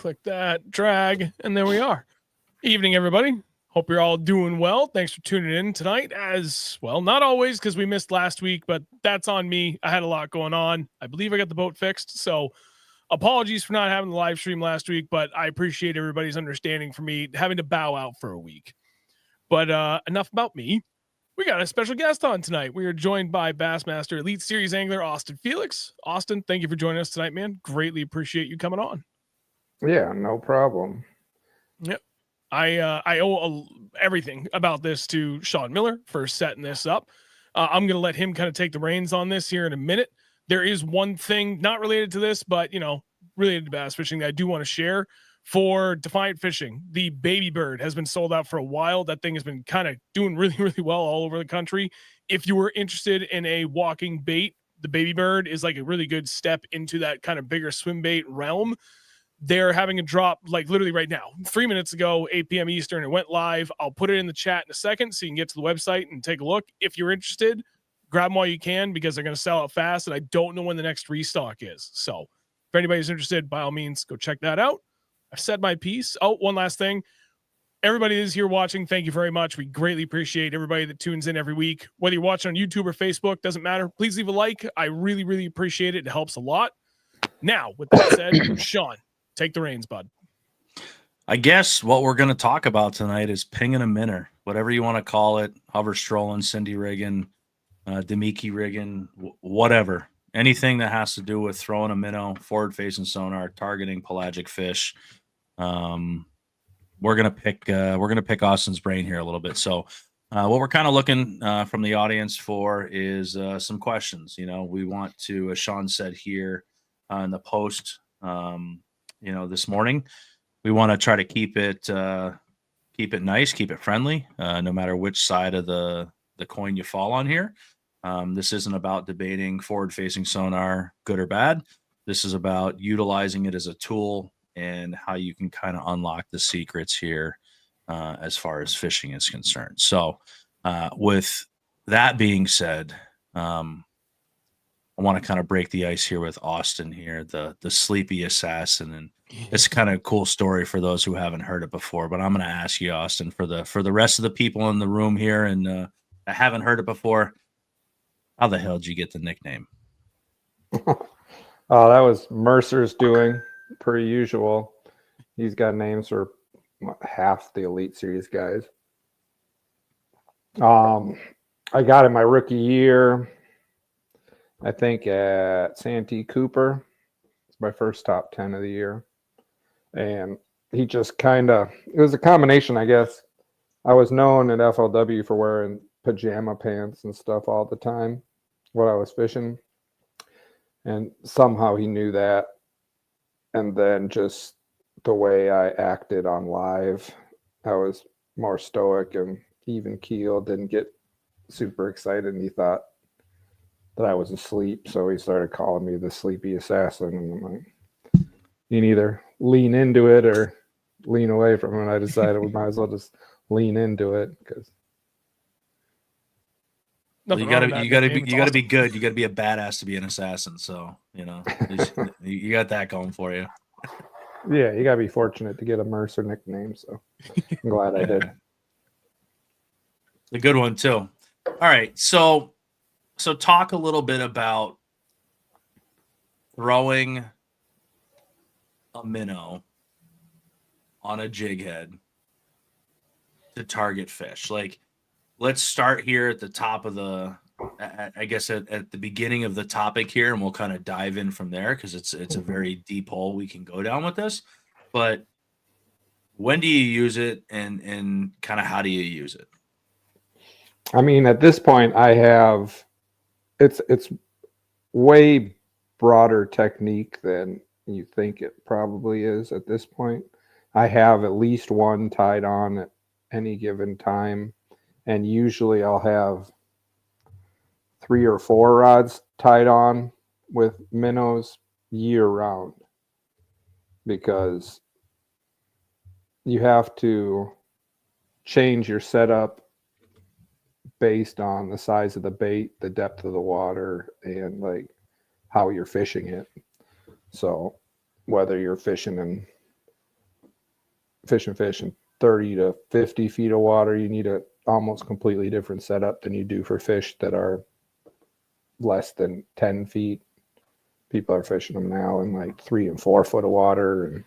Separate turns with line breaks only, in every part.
Click that, drag, and there we are. Evening, everybody. Hope you're all doing well. Thanks for tuning in tonight. As well, not always because we missed last week, but that's on me. I had a lot going on. I believe I got the boat fixed, so apologies for not having the live stream last week, but I appreciate everybody's understanding for me having to bow out for a week. But enough about me. We got a special guest on tonight. We are joined by Bassmaster Elite Series angler Austin Felix. Austin, thank you for joining us tonight, man. Greatly appreciate you coming on.
Yeah, no problem.
Yep. I owe everything about this to Sean Miller for setting this up. I'm going to let him kind of take the reins on this here in a minute. There is one thing not related to this, but, related to bass fishing that I do want to share. For Defiant Fishing, the baby bird has been sold out for a while. That thing has been kind of doing really, really well all over the country. If you were interested in a walking bait, the baby bird is like a really good step into that kind of bigger swim bait realm. They're having a drop like literally right now, 3 minutes ago, 8 p.m. Eastern. It went live. I'll put it in the chat in a second so you can get to the website and take a look. If you're interested, grab them while you can because they're going to sell out fast. And I don't know when the next restock is. So if anybody's interested, by all means, go check that out. I've said my piece. Oh, one last thing. Everybody that is here watching, thank you very much. We greatly appreciate everybody that tunes in every week. Whether you're watching on YouTube or Facebook, doesn't matter. Please leave a like. I really, really appreciate it. It helps a lot. Now, with that said, Sean, take the reins, bud.
I guess what we're going to talk about tonight is pinging a minnow, whatever you want to call it, hover strolling, Cindy rigging, Demiki rigging, whatever. Anything that has to do with throwing a minnow, forward-facing sonar, targeting pelagic fish. We're gonna pick Austin's brain here a little bit. So what we're kind of looking from the audience for is some questions. We want to, as Sean said here in the post, this morning, we want to try to keep it nice, keep it friendly, no matter which side of the coin you fall on here. This isn't about debating forward-facing sonar, good or bad. This is about utilizing it as a tool and how you can kind of unlock the secrets here as far as fishing is concerned. So with that being said, I want to kind of break the ice here with Austin here, the sleepy assassin. And it's kind of a cool story for those who haven't heard it before, but I'm going to ask you, Austin, for the rest of the people in the room here and that haven't heard it before, how the hell did you get the nickname?
Oh, that was Mercer's doing, per usual. He's got names for half the Elite Series guys. I got in my rookie year, I think at Santee Cooper. It's my first top 10 of the year. And he just it was a combination, I guess. I was known at FLW for wearing pajama pants and stuff all the time when I was fishing. And somehow he knew that. And then just the way I acted on live, I was more stoic and even keel, didn't get super excited. And he thought that I was asleep. So he started calling me the sleepy assassin. And I'm like, you can either lean into it or lean away from it. And I decided we might as well just lean into it because
you gotta be good. You gotta be a badass to be an assassin. So you got that going for you.
Yeah, you gotta be fortunate to get a Mercer nickname. So I'm glad I did.
A good one too. All right, so talk a little bit about throwing a minnow on a jig head to target fish. Like, let's start here at the top of I guess at the beginning of the topic here, and we'll kind of dive in from there because it's a very deep hole we can go down with this. But when do you use it, and kind of how do you use it?
I mean, at this point, I have it's way broader technique than you think it probably is at this point. I have at least one tied on at any given time. And usually I'll have 3 or 4 rods tied on with minnows year round because you have to change your setup based on the size of the bait, the depth of the water, and like how you're fishing it. So whether you're fishing in fishing fish in 30 to 50 feet of water, you need a almost completely different setup than you do for fish that are less than 10 feet. People are fishing them now in like 3 and 4 foot of water, and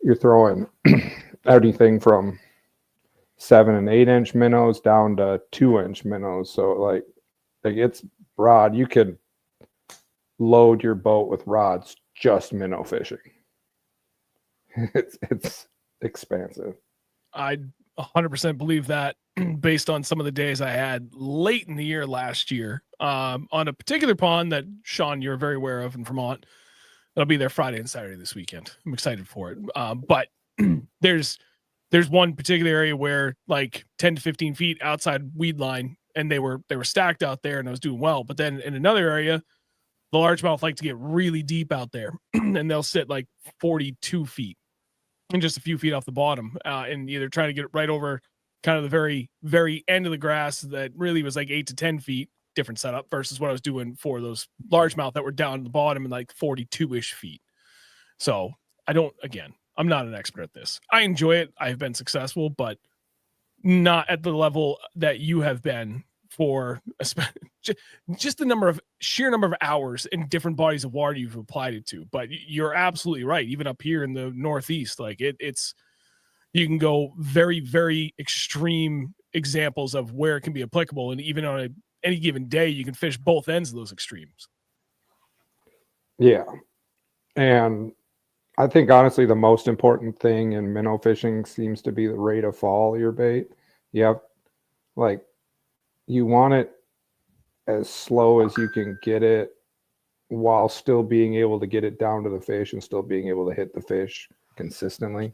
you're throwing everything from 7 and 8 inch minnows down to 2-inch minnows. So like it's rod. You could load your boat with rods just minnow fishing. It's expansive.
I 100% believe that based on some of the days I had late in the year last year on a particular pond that, Sean, you're very aware of in Vermont. I'll be there Friday and Saturday this weekend. I'm excited for it. But there's one particular area where like 10 to 15 feet outside weed line, and they were stacked out there, and I was doing well. But then in another area, the largemouth like to get really deep out there, and they'll sit like 42 feet and just a few feet off the bottom, and either trying to get right over kind of the very, very end of the grass that really was like 8 to 10 feet, different setup versus what I was doing for those largemouth that were down at the bottom and like 42-ish feet. So I'm not an expert at this. I enjoy it. I've been successful, but not at the level that you have been for just the sheer number of hours in different bodies of water you've applied it to. But you're absolutely right. Even up here in the Northeast, like it's you can go very, very extreme examples of where it can be applicable, and even on any given day, you can fish both ends of those extremes.
Yeah, and I think honestly the most important thing in minnow fishing seems to be the rate of fall of your bait. You want it as slow as you can get it while still being able to get it down to the fish and still being able to hit the fish consistently.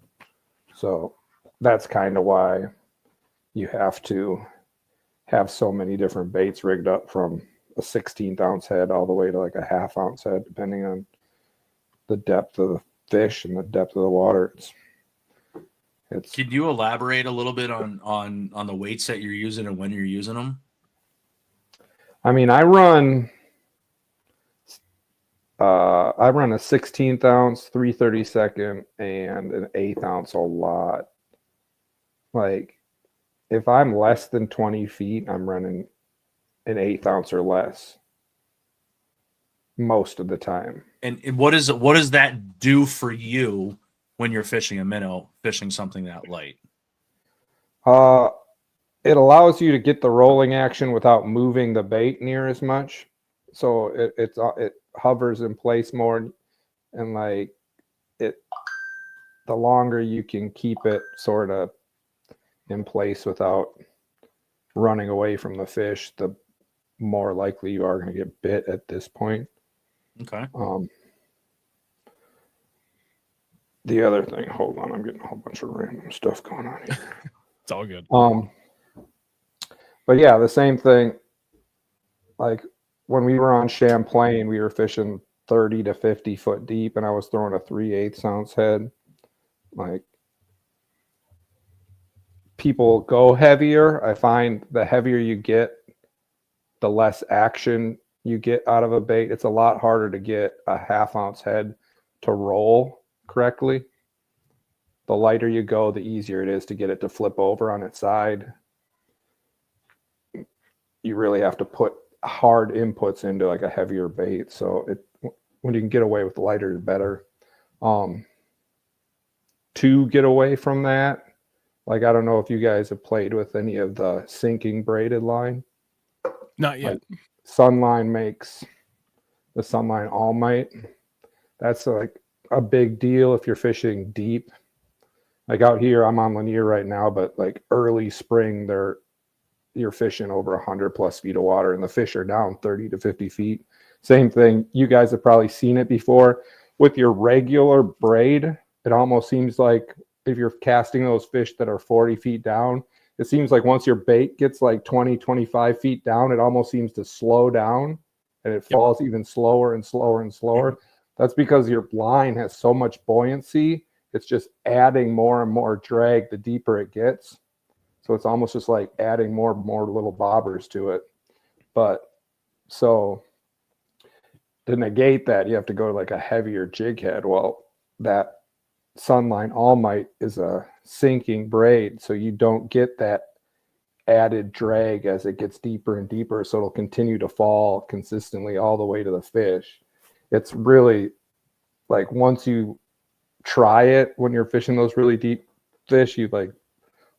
So that's kind of why you have to have so many different baits rigged up, from a 16th ounce head all the way to like a ½ ounce head, depending on the depth of the fish and the depth of the water.
Can you elaborate a little bit on the weights that you're using and when you're using them?
I mean, I run a 16th ounce, 3/32, and an 1/8 ounce a lot. Like, if I'm less than 20 feet, I'm running an 1/8 ounce or less most of the time.
And what does that do for you when you're fishing a minnow, fishing something that light?
It allows you to get the rolling action without moving the bait near as much. So it hovers in place more, and like the longer you can keep it sort of in place without running away from the fish, the more likely you are going to get bit at this point.
Okay.
The other thing, hold on, I'm getting a whole bunch of random stuff going on here.
It's all good.
But yeah, the same thing. Like when we were on Champlain, we were fishing 30 to 50 foot deep, and I was throwing a 3/8 ounce head. Like, people go heavier. I find the heavier you get, the less action you get out of a bait. It's a lot harder to get a ½ ounce head to roll correctly. The lighter you go, the easier it is to get it to flip over on its side. You really have to put hard inputs into like a heavier bait. So when you can get away with lighter, better. To get away from that, like, I don't know if you guys have played with any of the sinking braided line.
Not yet.
Like Sunline makes the Sunline All Might. That's like a big deal if you're fishing deep. Like out here, I'm on Lanier right now, but like early spring, you're fishing over 100+ feet of water, and the fish are down 30 to 50 feet. Same thing. You guys have probably seen it before with your regular braid. It almost seems like if you're casting those fish that are 40 feet down, it seems like once your bait gets like 20, 25 feet down, it almost seems to slow down, and it falls even slower and slower and slower. That's because your line has so much buoyancy. It's just adding more and more drag the deeper it gets. So it's almost just like adding more little bobbers to it. But so to negate that, you have to go to like a heavier jig head. Well, that Sunline All Might is a sinking braid, so you don't get that added drag as it gets deeper and deeper, so it'll continue to fall consistently all the way to the fish. It's really like, once you try it when you're fishing those really deep fish, you like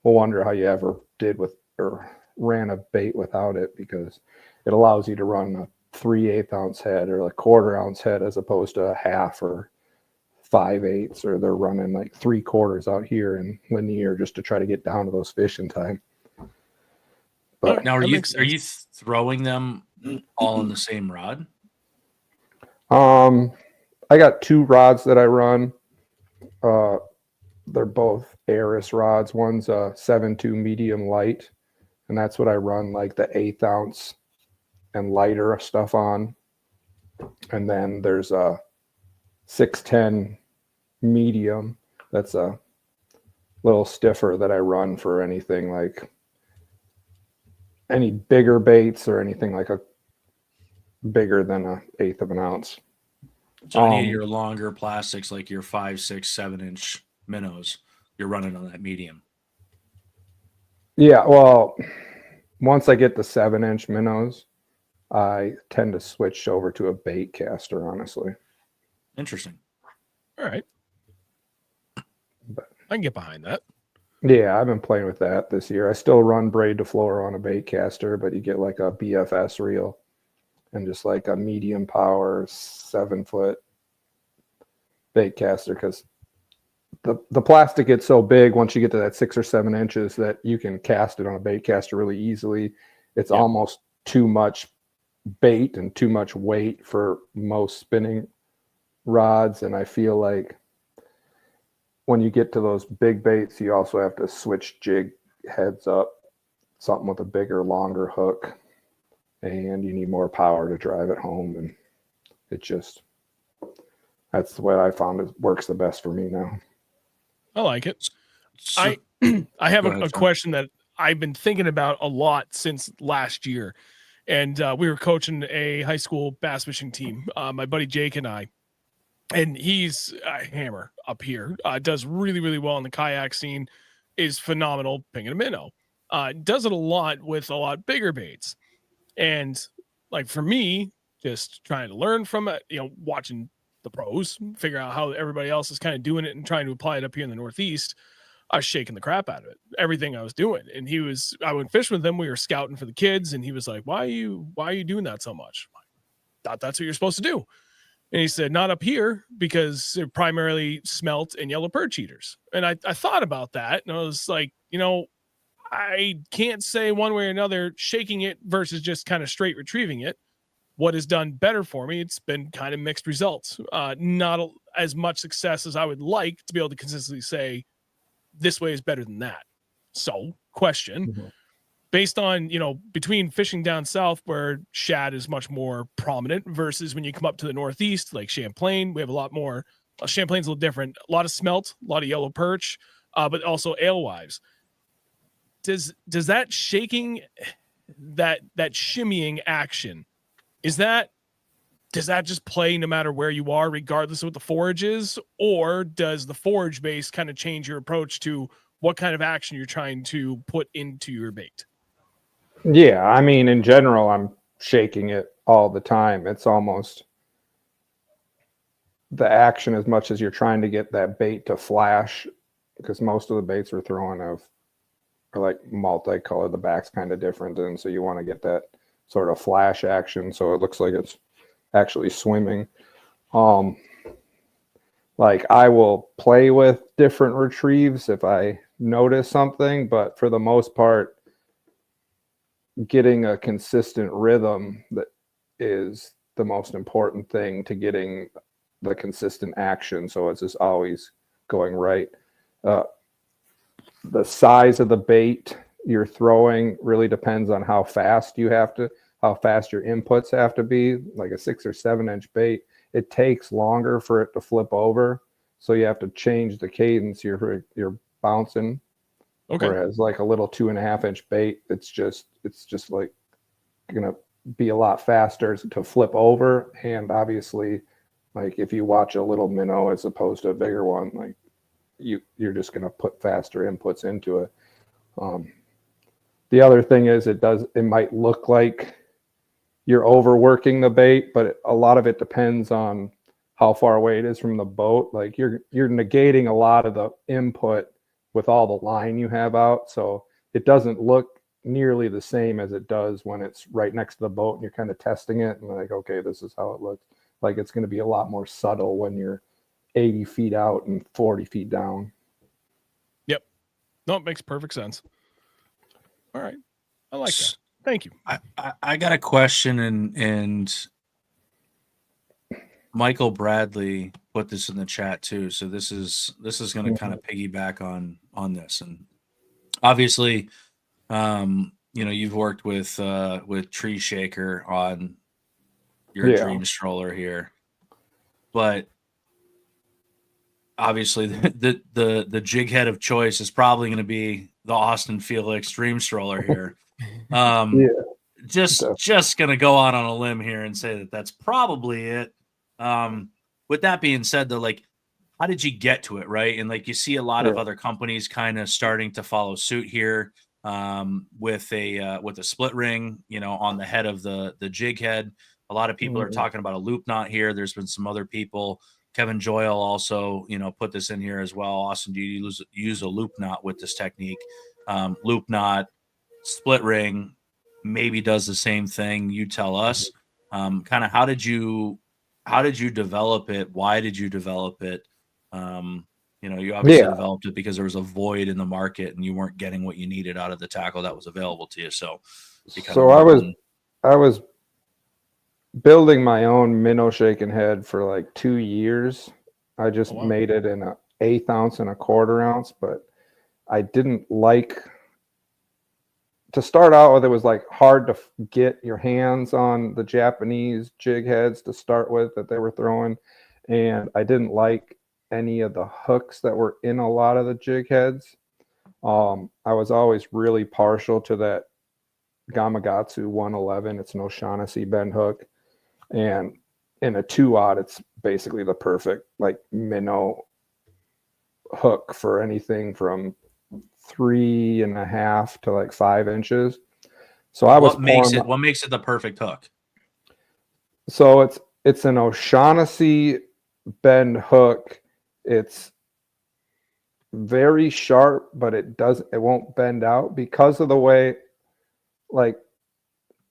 will wonder how you ever did with or ran a bait without it, because it allows you to run a 3/8 ounce head or a 1/4 ounce head as opposed to a half or 5/8, or they're running like 3/4 out here in linear just to try to get down to those fish in time. But
Now, are
That
you
makes sense.
throwing them all in the same rod?
I got 2 rods that I run. They're both Aris rods. One's a 7.2 medium light, and that's what I run like the 1/8 ounce and lighter stuff on. And then there's a 610 medium that's a little stiffer that I run for anything like any bigger baits or anything like a bigger than a 1/8 of an ounce.
So any of your longer plastics, like your 5, 6, 7-inch minnows, you're running on that medium.
Yeah, well, once I get the 7-inch minnows, I tend to switch over to a bait caster, honestly.
Interesting.
All right.
But
I can get behind that.
yeah, I've been playing with that this year. I still run braid to floor on a bait caster, but you get like a BFS reel and just like a medium power 7-foot bait caster, because the plastic gets so big once you get to that 6 or 7 inches that you can cast it on a bait caster really easily. It's almost too much bait and too much weight for most spinning rods, and I feel like when you get to those big baits, you also have to switch jig heads up, something with a bigger, longer hook, and you need more power to drive it home. And it just, that's the way I found it works the best for me now.
I like it.
So,
I have
Go ahead,
a
John.
question that I've been thinking about a lot since last year. And we were coaching a high school bass fishing team, my buddy Jake and I. And he's a hammer up here, does really, really well in the kayak scene, is phenomenal pinging a minnow. Does it a lot with a lot bigger baits. And like for me, just trying to learn from it, watching the pros, figure out how everybody else is kind of doing it and trying to apply it up here in the Northeast, I was shaking the crap out of it, everything I was doing. And I went fishing with him. We were scouting for the kids, and he was like, why are you doing that so much? I thought that's what you're supposed to do. And he said, not up here, because they're primarily smelt and yellow perch eaters. And I thought about that, and I was like, I can't say one way or another, shaking it versus just kind of straight retrieving it, what has done better for me. It's been kind of mixed results. Not as much success as I would like to be able to consistently say this way is better than that. So question, based on, between fishing down south where shad is much more prominent versus when you come up to the Northeast, like Champlain, we have a lot more. Champlain's a little different, a lot of smelt, a lot of yellow perch, but also alewives. Does that shaking, that shimmying action, does that just play no matter where you are, regardless of what the forage is? Or does the forage base kind of change your approach to what kind of action you're trying to put into your bait?
Yeah, I mean, in general, I'm shaking it all the time. It's almost the action as much as you're trying to get that bait to flash, because most of the baits we're throwing are like multicolored. The back's kind of different, and so you want to get that sort of flash action so it looks like it's actually swimming. Like I will play with different retrieves if I notice something, but for the most part, getting a consistent rhythm that is the most important thing to getting the consistent action. So it's just always going right. The size of the bait you're throwing really depends on how fast your inputs have to be. Like a 6 or 7 inch bait, it takes longer for it to flip over. So you have to change the cadence you're bouncing.
Okay.
Whereas like a little 2.5 inch bait, it's just like gonna be a lot faster to flip over. And obviously, like if you watch a little minnow as opposed to a bigger one, like you're just going to put faster inputs into it. The other thing is it might look like you're overworking the bait, but a lot of it depends on how far away it is from the boat. Like you're negating a lot of the input with all the line you have out. So it doesn't look nearly the same as it does when it's right next to the boat and you're kind of testing it and like, okay, this is how it looks. Like it's going to be a lot more subtle when you're 80 feet out and 40 feet down.
Yep. No, it makes perfect sense. All right. I like that. Thank you.
I got a question, and Michael Bradley put this in the chat too. So this is going to kind of piggyback on this. And obviously, you've worked with Tree Shaker on your dream stroller here, but obviously the jig head of choice is probably going to be the Austin Felix Dream Stroller here. Just going to go out on a limb here and say that that's probably it. With that being said, though, like, how did you get to it, right? And like you see a lot of other companies kind of starting to follow suit here, with a split ring, on the head of the jig head. A lot of people are talking about a loop knot here. There's been some other people. Kevin Joyle also, put this in here as well. Austin, do you use a loop knot with this technique? Loop knot, split ring, maybe does the same thing. You tell us. Kind of how did you develop it? Why did you develop it? You obviously developed it because there was a void in the market and you weren't getting what you needed out of the tackle that was available to you. So
I was building my own minnow shaking head for like 2 years. I just made it in a 1/8 ounce and a 1/4 ounce, but I didn't like to start out with. It was like hard to get your hands on the Japanese jig heads to start with that they were throwing. And I didn't like any of the hooks that were in a lot of the jig heads. I was always really partial to that Gamakatsu 111. It's an O'Shaughnessy bend hook. And in a 2/0, it's basically the perfect like minnow hook for anything from 3.5 to like 5 inches. So what makes
it the perfect hook?
So it's an O'Shaughnessy bend hook. It's very sharp, but it won't bend out because of the way, like,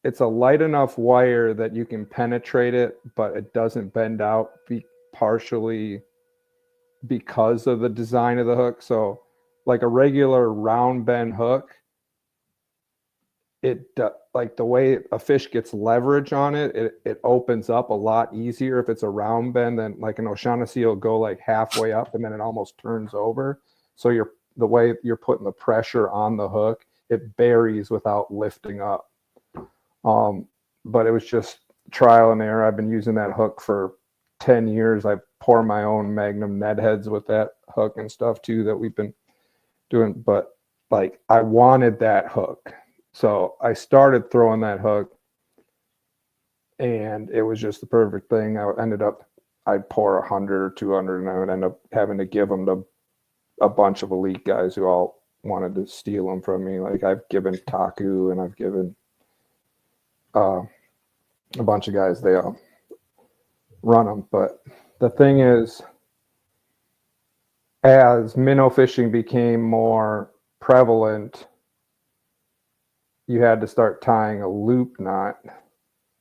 it's a light enough wire that you can penetrate it, but it doesn't bend out partially because of the design of the hook. So like a regular round bend hook, like the way a fish gets leverage on it, it opens up a lot easier if it's a round bend than like an O'Shaughnessy will go like halfway up and then it almost turns over. So the way you're putting the pressure on the hook, it buries without lifting up. But it was just trial and error. I've been using that hook for 10 years. I pour my own Magnum Ned heads with that hook and stuff too that we've been doing. But like I wanted that hook. So I started throwing that hook and it was just the perfect thing. I'd pour 100 or 200 and I would end up having to give them to a bunch of elite guys who all wanted to steal them from me. Like I've given Taku and I've given a bunch of guys, they all run them. But the thing is, as minnow fishing became more prevalent, you had to start tying a loop knot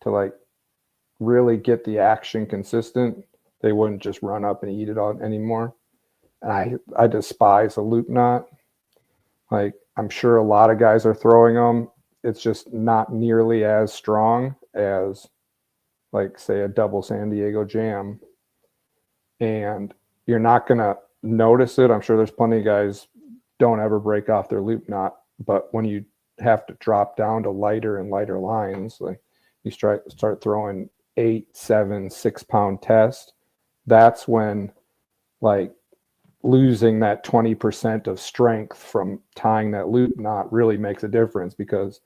to like really get the action consistent. They wouldn't just run up and eat it on anymore. And I despise a loop knot. Like I'm sure a lot of guys are throwing them. It's just not nearly as strong as like say a double San Diego jam. And you're not going to notice it. I'm sure there's plenty of guys don't ever break off their loop knot, but when you have to drop down to lighter and lighter lines, like you start throwing 8, 7, 6 pound test, that's when like losing that 20% of strength from tying that loop knot really makes a difference, because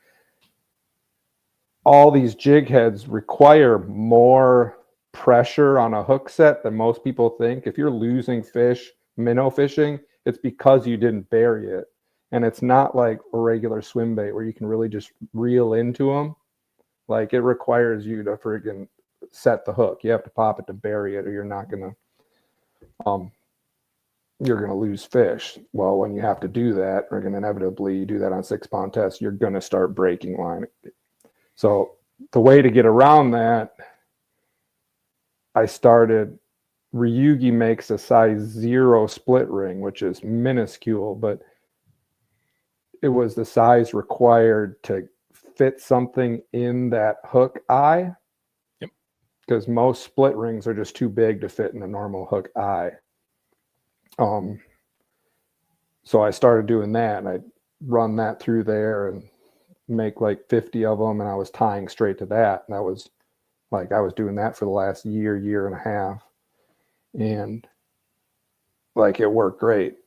all these jig heads require more pressure on a hook set than most people think. If you're losing fish minnow fishing, it's because you didn't bury it. And it's not like a regular swim bait where you can really just reel into them. Like, it requires you to friggin' set the hook. You have to pop it to bury it, or you're gonna lose fish. Well, when you have to do that, or inevitably you do that on 6-pound tests, you're gonna start breaking line. So the way to get around that, Ryugi makes a size 0 split ring, which is minuscule, but it was the size required to fit something in that hook eye.
Yep.
Because most split rings are just too big to fit in a normal hook eye. So I started doing that, and I run that through there and make like 50 of them, and I was tying straight to that. And that was like, I was doing that for the last year and a half, and like, it worked great.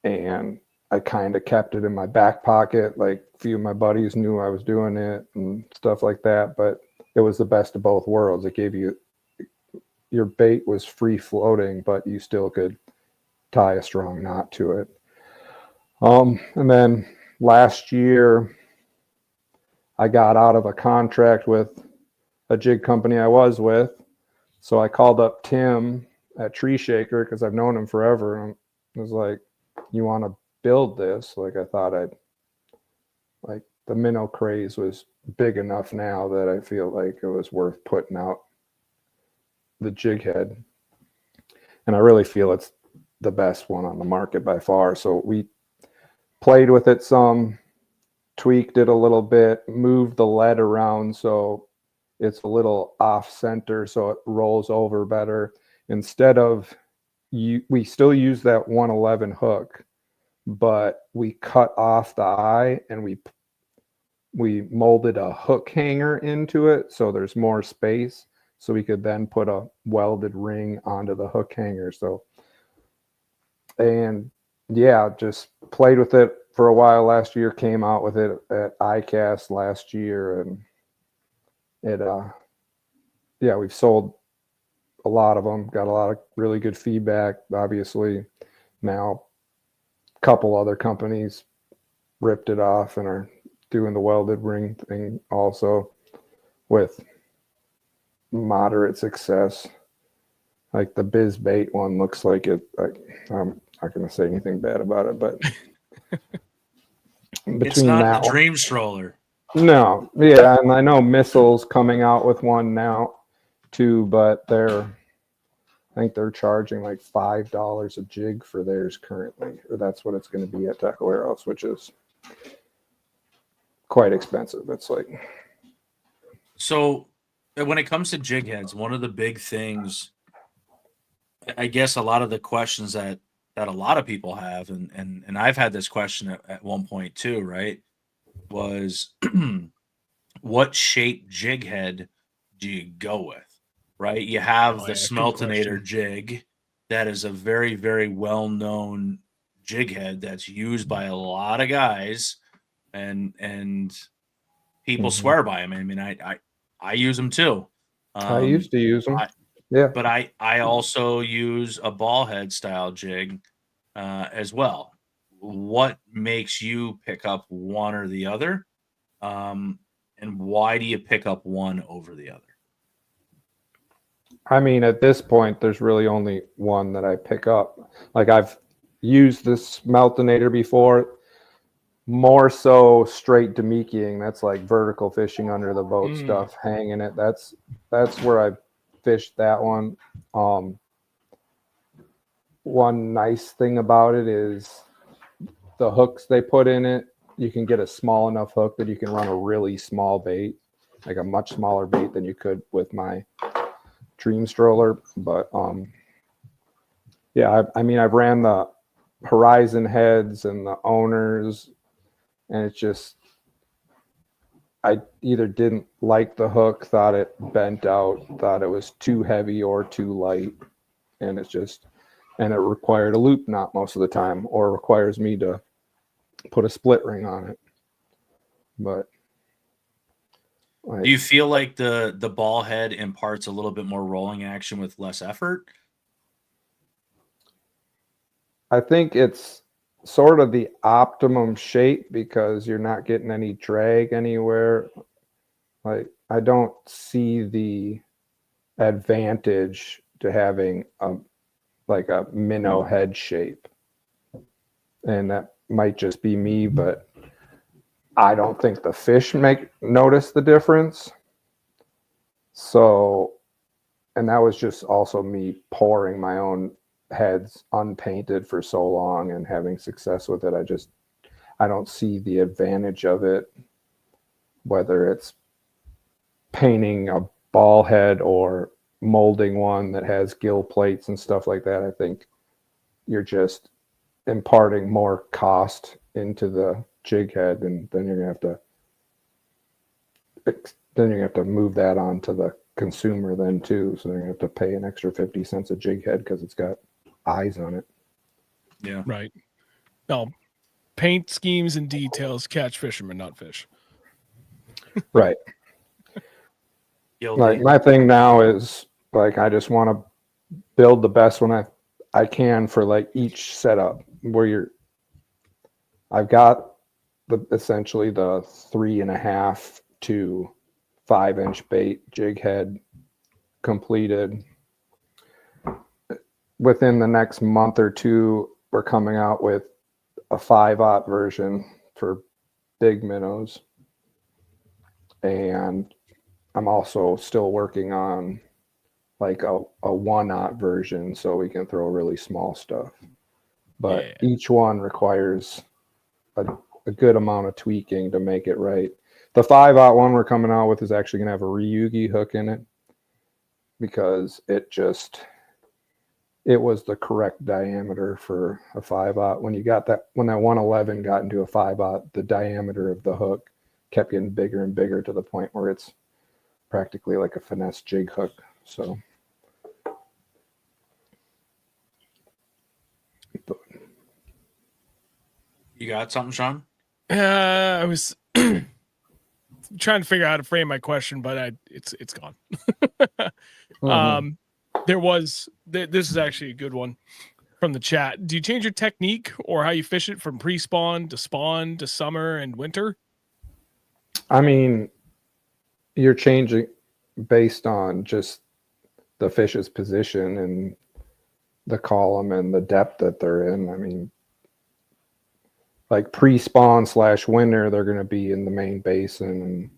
And I kind of kept it in my back pocket. Like, a few of my buddies knew I was doing it and stuff like that, but it was the best of both worlds. It gave you, your bait was free floating, but you still could tie a strong knot to it. And then last year I got out of a contract with a jig company I was with. So I called up Tim at Tree Shaker, because I've known him forever. And I was like, you want to build this? Like, I thought like the minnow craze was big enough now that I feel like it was worth putting out the jig head. And I really feel it's the best one on the market by far. So we played with it some, tweaked it a little bit, moved the lead around so it's a little off center so it rolls over better. Instead of, we still use that 111 hook, but we cut off the eye and we molded a hook hanger into it so there's more space, so we could then put a welded ring onto the hook hanger. So, and yeah, just played with it for a while last year, came out with it at ICAST last year, and it yeah, we've sold a lot of them, got a lot of really good feedback. Obviously now a couple other companies ripped it off and are doing the welded ring thing also with moderate success. Like the Biz Bait one looks like it, like, I'm not going to say anything bad about it, but
It's not
that
the
one,
dream stroller.
no, yeah, and I know Missile's coming out with one now too, but I think they're charging like $5 a jig for theirs currently, or that's what it's going to be at Tackle Warehouse, which is quite expensive. It's like,
So when it comes to jig heads, one of the big things, I guess a lot of the questions that a lot of people have, and I've had this question at one point too, right? Was what shape jig head do you go with? Right? You have the
yeah, good
Smeltinator
question.
jig that is a very, very well-known jig head that's used by a lot of guys, and people swear by them. I mean, I use them too.
I used to use them.
But I also use a ball head style jig as well. What makes you pick up one or the other? And why do you pick up one over the other?
I mean, at this point, there's really only one that I pick up. Like, I've used this Smeltinator before, more so straight demikiing. That's like vertical fishing under the boat stuff, hanging it. That's where I fished that one. One nice thing about it is the hooks they put in it. You can get a small enough hook that you can run a really small bait, like a much smaller bait than you could with my Dream Stroller. But yeah, I mean, I've ran the Horizon heads and the owners, and it's just, I either didn't like the hook, thought it bent out, thought it was too heavy or too light, and it's just, and it required a loop knot most of the time, or requires me to put a split ring on it. But
do you feel like the ball head imparts a little bit more rolling action with less effort?
I think it's sort of the optimum shape because you're not getting any drag anywhere. Like, I don't see the advantage to having like a minnow head shape. And that might just be me, but I don't think the fish notice the difference. So, and that was just also me pouring my own heads unpainted for so long and having success with it. I don't see the advantage of it, whether it's painting a ball head or molding one that has gill plates and stuff like that. I think you're just imparting more cost into the jig head, and then you're gonna have to move that on to the consumer then too. So they're gonna have to pay an extra 50 cents a jig head because it's got eyes on it.
Yeah.
Right. No, paint schemes and details catch fishermen, not fish.
Right.
Guilty.
Like, my thing now is like, I just want to build the best one I can for like each setup where I've got essentially the 3.5 to 5 inch bait jig head completed. Within the next month or two, we're coming out with a 5/0 version for big minnows. And I'm also still working on like a 1/0 version so we can throw really small stuff. But each one requires a good amount of tweaking to make it right. The 5/0 one we're coming out with is actually going to have a Ryugi hook in it because it was the correct diameter for a 5/0. When that 111 got into a 5/0, the diameter of the hook kept getting bigger and bigger to the point where it's practically like a finesse jig hook. So,
You got something, Sean?
I was trying to figure out how to frame my question, but it's gone. There was this is actually a good one from the chat. Do you change your technique or how you fish it from pre-spawn to summer and winter?
I mean, you're changing based on just the fish's position and the column and the depth that they're in. I mean, like pre-spawn / winter, they're going to be in the main basin, and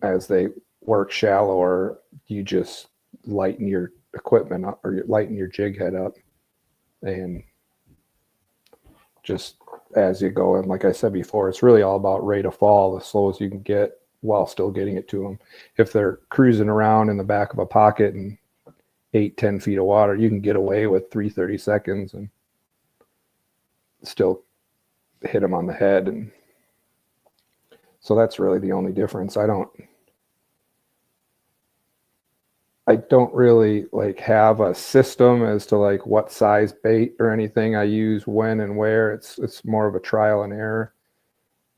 as they work shallower, you just lighten your equipment up, or you lighten your jig head up, and just as you go. And like I said before, it's really all about rate of fall, as slow as you can get while still getting it to them. If they're cruising around in the back of a pocket and 8-10 feet of water, you can get away with 330 seconds and still hit them on the head. And so that's really the only difference. I don't really like have a system as to like what size bait or anything I use when and where. It's more of a trial and error.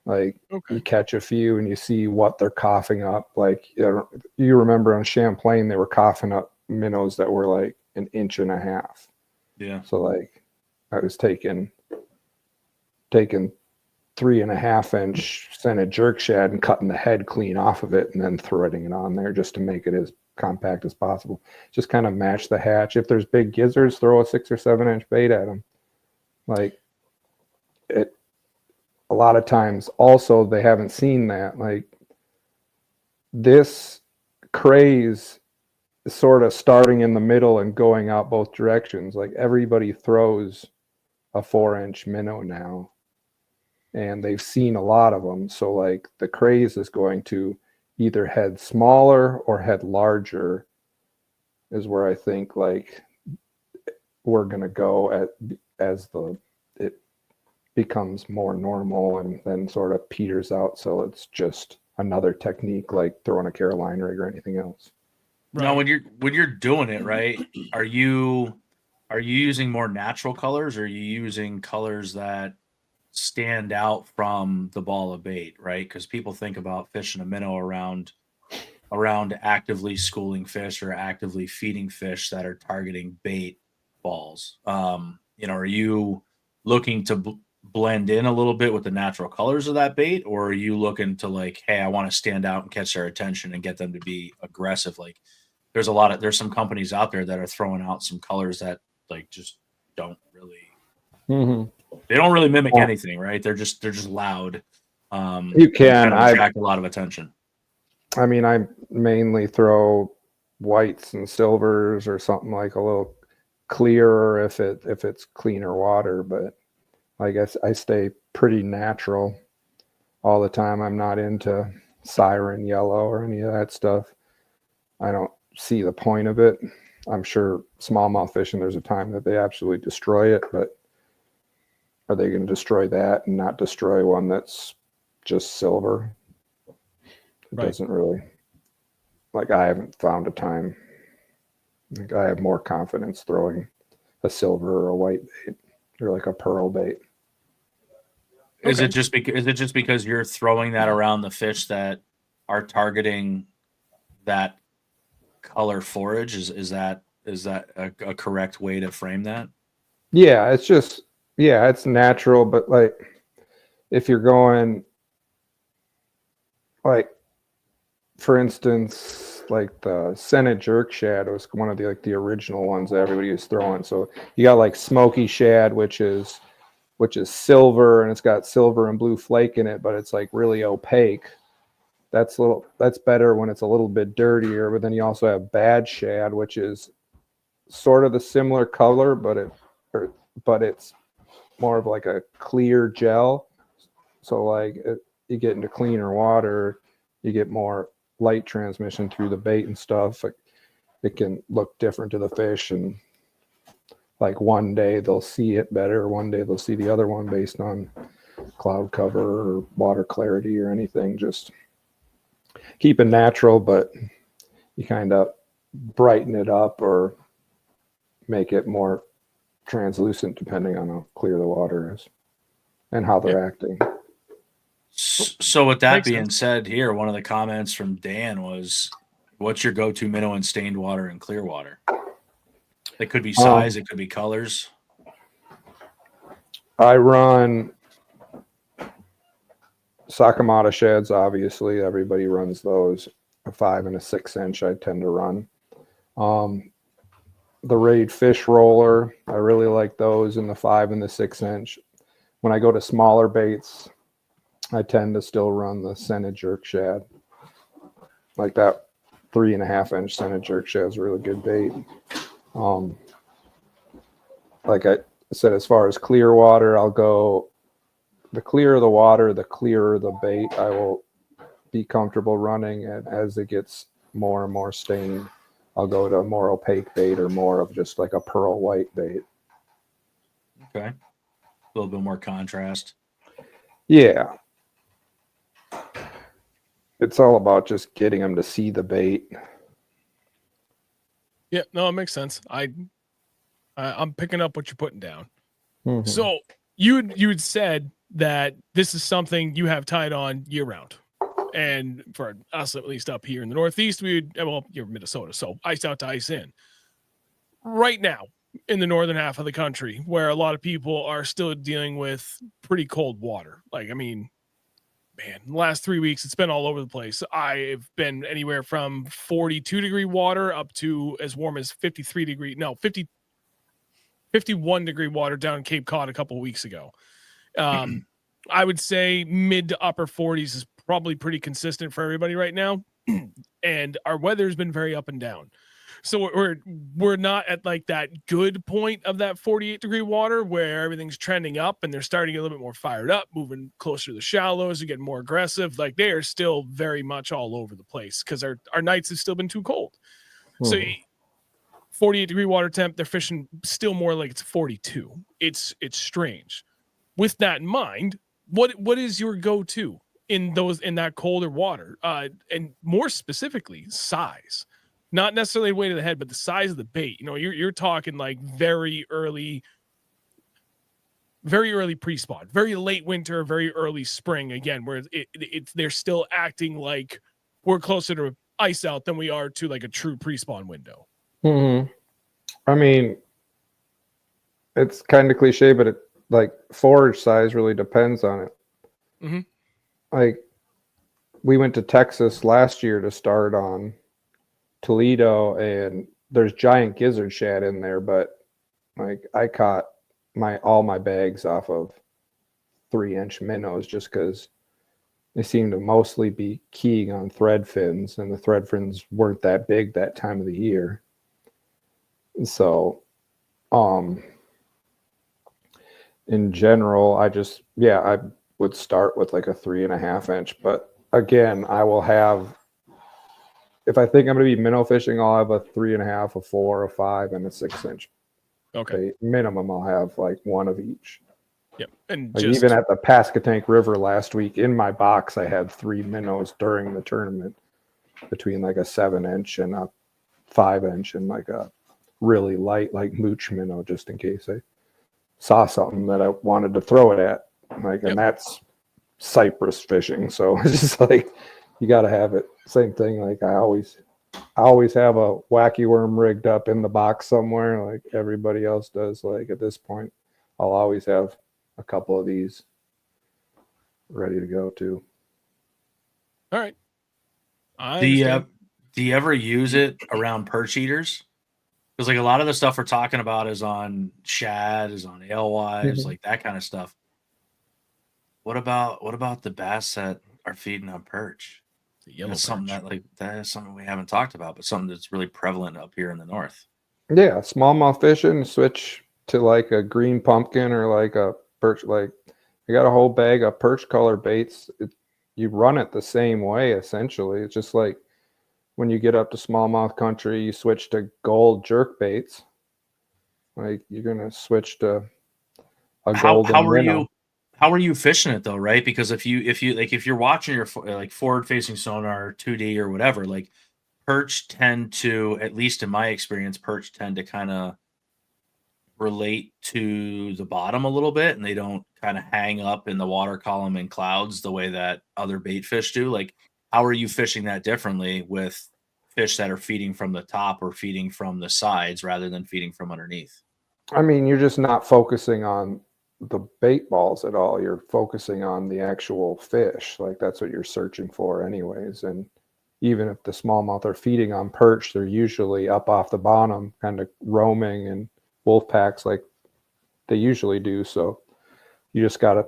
Like, you catch a few and you see what they're coughing up. Like, you remember on Champlain, they were coughing up minnows that were like 1.5 inches.
Yeah.
So like, I was taking 3.5 inch scented jerk shad and cutting the head clean off of it and then threading it on there just to make it as compact as possible. Just kind of match the hatch. If there's big gizzards, throw a 6 or 7 inch bait at them. Like, it, a lot of times also they haven't seen that. Like, this craze is sort of starting in the middle and going out both directions. Like, everybody throws a 4-inch minnow now, and they've seen a lot of them. So like, the craze is going to either head smaller or head larger is where I think like we're going to go as it becomes more normal and then sort of peters out. So it's just another technique like throwing a Caroline rig or anything else.
Right. Now, when you're doing it, right, are you using more natural colors, or are you using colors that stand out from the ball of bait, right? Because people think about fishing a minnow around actively schooling fish or actively feeding fish that are targeting bait balls. are you looking to blend in a little bit with the natural colors of that bait, or are you looking to like, hey, I want to stand out and catch their attention and get them to be aggressive? Like there's some companies out there that are throwing out some colors that like just don't really they don't really mimic anything, right? They're just loud.
You can
attract a lot of attention.
I mean, I mainly throw whites and silvers or something like a little clearer if it's cleaner water, but I guess I stay pretty natural all the time. I'm not into siren yellow or any of that stuff. I don't see the point of it. I'm sure smallmouth fishing, there's a time that they absolutely destroy it, but are they going to destroy that and not destroy one that's just silver? It doesn't really, like, I haven't found a time. Like, I have more confidence throwing a silver or a white bait or like a pearl bait.
Is it just because you're throwing that around the fish that are targeting that color forage? Is that a correct way to frame that?
Yeah, it's natural, but like if you're going, like, for instance, like the Senate jerk shad was one of the original ones that everybody was throwing. So you got like smoky shad, which is silver, and it's got silver and blue flake in it, but it's like really opaque. That's better when it's a little bit dirtier. But then you also have bad shad, which is sort of the similar color, but it's more of like a clear gel. So like you get into cleaner water, you get more light transmission through the bait and stuff. Like, it can look different to the fish, and like one day they'll see it better, one day they'll see the other one based on cloud cover or water clarity or anything. Just keep it natural, but you kind of brighten it up or make it more translucent depending on how clear the water is and how they're acting.
So with that being said, here, one of the comments from Dan was, what's your go-to minnow in stained water and clear water? It could be size, it could be colors.
I run Sakamata shads, obviously. Everybody runs those. A 5 and a 6 inch I tend to run. The Raid fish roller, I really like those in the 5 and the 6 inch. When I go to smaller baits, I tend to still run the Senate jerk shad. Like that 3.5 inch Senate jerk shad is a really good bait. Like I said, as far as clear water, I'll go, the clearer the water, the clearer the bait I will be comfortable running. And as it gets more and more stained, I'll go to more opaque bait or more of just like a pearl white bait.
Okay. A little bit more contrast.
Yeah. It's all about just getting them to see the bait.
Yeah, no, it makes sense. I'm picking up what you're putting down.
Mm-hmm.
So you'd said that this is something you have tied on year round. And for us, at least up here in the Northeast, you're Minnesota, so ice out to ice in. Right now, in the northern half of the country, where a lot of people are still dealing with pretty cold water. Like, I mean, man, the last 3 weeks, it's been all over the place. I've been anywhere from 42-degree water up to as warm as 51-degree water down in Cape Cod a couple of weeks ago. I would say mid to upper 40s is probably pretty consistent for everybody right now. And our weather's been very up and down. So we're not at like that good point of that 48-degree water where everything's trending up and they're starting to get a little bit more fired up, moving closer to the shallows, they're getting more aggressive. Like, they are still very much all over the place because our nights have still been too cold. So 48-degree water temp, they're fishing still more like it's 42. It's strange. With that in mind, what is your go-to in that colder water? And more specifically, size. Not necessarily weight of the head, but the size of the bait. You know, you're talking like very early pre-spawn, very late winter, very early spring. Again, where they're still acting like we're closer to ice out than we are to like a true pre-spawn window.
Mm-hmm. I mean, it's kind of cliche, but it like forage size really depends on it.
Mm-hmm.
Like we went to Texas last year to start on Toledo, and there's giant gizzard shad in there, but like I caught all my bags off of 3-inch minnows just because they seem to mostly be keying on thread fins, and the thread fins weren't that big that time of the year. So, in general, I would start with like a 3.5-inch, but again, I will have, if I think I'm going to be minnow fishing, I'll have a 3.5, a 4, a 5, and a 6-inch.
Okay.
Minimum, I'll have like one of each.
Yep. And
like even at the Pasquotank River last week, in my box, I had 3 minnows during the tournament, between like a 7-inch and a 5-inch and like a really light, like mooch minnow, just in case I saw something that I wanted to throw it at. Like, and that's cypress fishing. So it's just like, you got to have it. Same thing. Like I always have a wacky worm rigged up in the box somewhere, like everybody else does. Like at this point, I'll always have a couple of these ready to go too.
All right.
Do you ever use it around perch eaters? Because like a lot of the stuff we're talking about is on shad, is on alewives, like that kind of stuff. What about the bass that are feeding on perch?
The yellow
That's
perch.
something that is something we haven't talked about, but something that's really prevalent up here in the north.
Yeah, smallmouth fishing, switch to like a green pumpkin or like a perch. Like you got a whole bag of perch color baits. You run it the same way essentially. It's just like when you get up to smallmouth country, you switch to gold jerk baits. Like you're gonna switch to a golden minnow.
How are you fishing it though, right? Because if you're watching your like forward facing sonar 2D or whatever, like perch tend to, at least in my experience, perch tend to kind of relate to the bottom a little bit, and they don't kind of hang up in the water column in clouds the way that other bait fish do. Like, how are you fishing that differently with fish that are feeding from the top or feeding from the sides rather than feeding from underneath?
I mean, you're just not focusing on the bait balls at all. You're focusing on the actual fish. Like that's what you're searching for anyways. And even if the smallmouth are feeding on perch, they're usually up off the bottom, kind of roaming in wolf packs like they usually do. So you just got to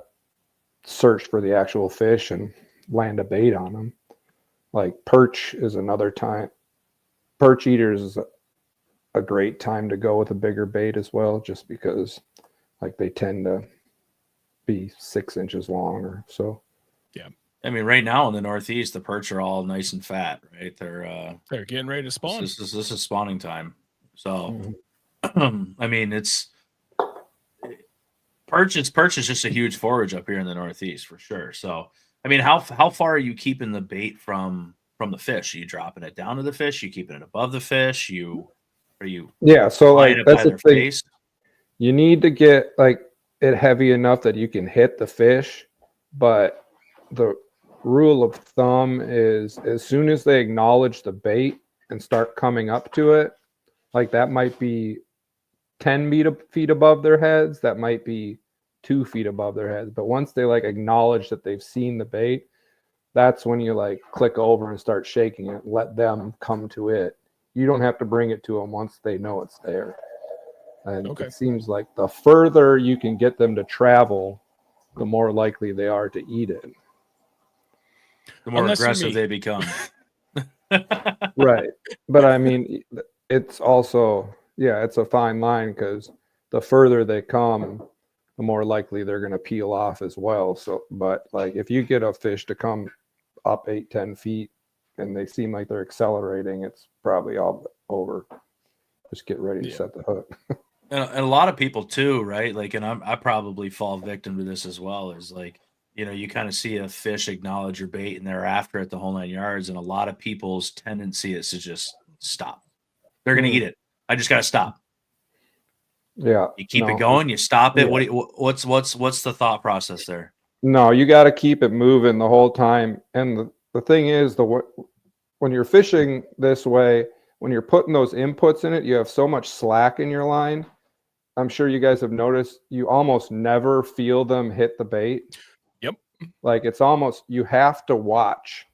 search for the actual fish and land a bait on them. Like perch is another time. Perch eaters is a great time to go with a bigger bait as well, just because like they tend to be 6 inches long or so.
Yeah. I mean, right now in the Northeast, the perch are all nice and fat, right? They're
getting ready to spawn.
This is spawning time. So, I mean, perch is just a huge forage up here in the Northeast for sure. So, I mean, how far are you keeping the bait from the fish? Are you dropping it down to the fish? Are you keeping it above the fish?
Yeah, so like that's the thing.
Face?
You need to get like it heavy enough that you can hit the fish, but the rule of thumb is as soon as they acknowledge the bait and start coming up to it, like that might be 10 feet above their heads, that might be 2 feet above their heads. But once they like acknowledge that they've seen the bait, that's when you like click over and start shaking it, let them come to it. You don't have to bring it to them once they know it's there. And it seems like the further you can get them to travel, the more likely they are to eat it.
The more aggressive they become.
Right. But I mean, it's also, it's a fine line because the further they come, the more likely they're going to peel off as well. So, but like if you get a fish to come up 8-10 feet and they seem like they're accelerating, it's probably all over. Just get ready to set the hook.
And a lot of people too, right? Like, and I probably fall victim to this as well, is like, you kind of see a fish acknowledge your bait and they're after it the whole 9 yards. And a lot of people's tendency is to just stop. They're going to eat it. I just got to stop.
Yeah.
You keep it going, you stop it. Yeah. What's the thought process there?
No, you got to keep it moving the whole time. And the thing is, when you're fishing this way, when you're putting those inputs in it, you have so much slack in your line I'm sure you guys have noticed, you almost never feel them hit the bait.
Yep.
Like it's almost, you have to watch.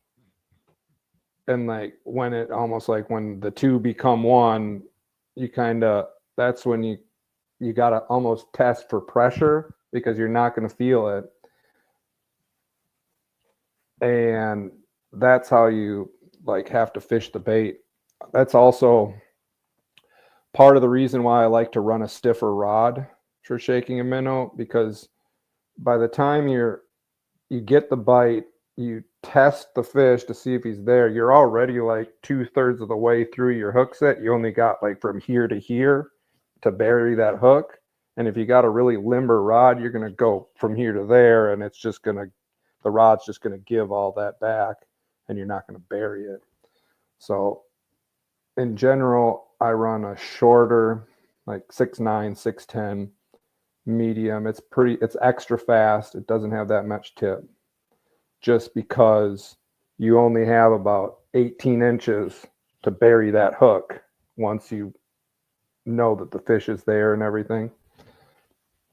And like when it almost like when the two become one, you kind of, that's when you got to almost test for pressure because you're not going to feel it. And that's how you like have to fish the bait. That's also part of the reason why I like to run a stiffer rod for shaking a minnow, because by the time you get the bite, you test the fish to see if he's there, you're already like 2/3 of the way through your hook set. You only got like from here to here to bury that hook. And if you got a really limber rod, you're going to go from here to there, and it's just going to, the rod's just going to give all that back, and you're not going to bury it. So in general, I run a shorter, like 6'9", 6'10", medium. It's extra fast. It doesn't have that much tip, just because you only have about 18 inches to bury that hook once you know that the fish is there and everything.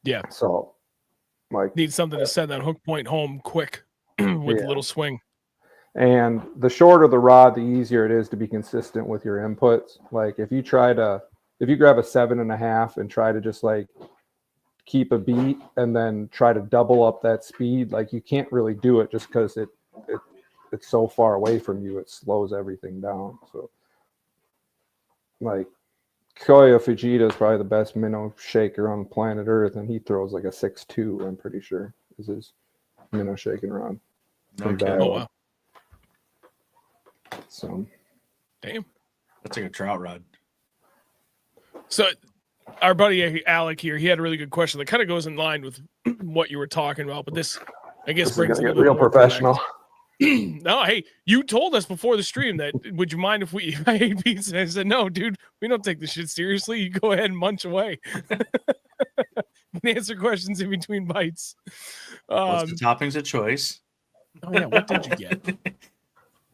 Yeah.
So like
need something to send that hook point home quick with a little swing.
And the shorter the rod, the easier it is to be consistent with your inputs. Like if you grab a 7.5 and try to just like keep a beat and then try to double up that speed, like you can't really do it just because it's so far away from you. It slows everything down. So like Koya Fujita is probably the best minnow shaker on planet Earth, and he throws like a 6'2", I'm pretty sure, is his minnow shaking rod.
Okay.
Oh, wow.
So,
damn.
That's like a trout rod.
So our buddy Alec here, he had a really good question that kind of goes in line with what you were talking about, but this, I guess, brings
is
a
gonna
little
get
bit
real
more
professional.
No, hey, you told us before the stream that, would you mind if I ate pizza? I said, no, dude, we don't take this shit seriously. You go ahead and munch away. You can answer questions in between bites.
What's the toppings of choice?
Oh, yeah, what did you get?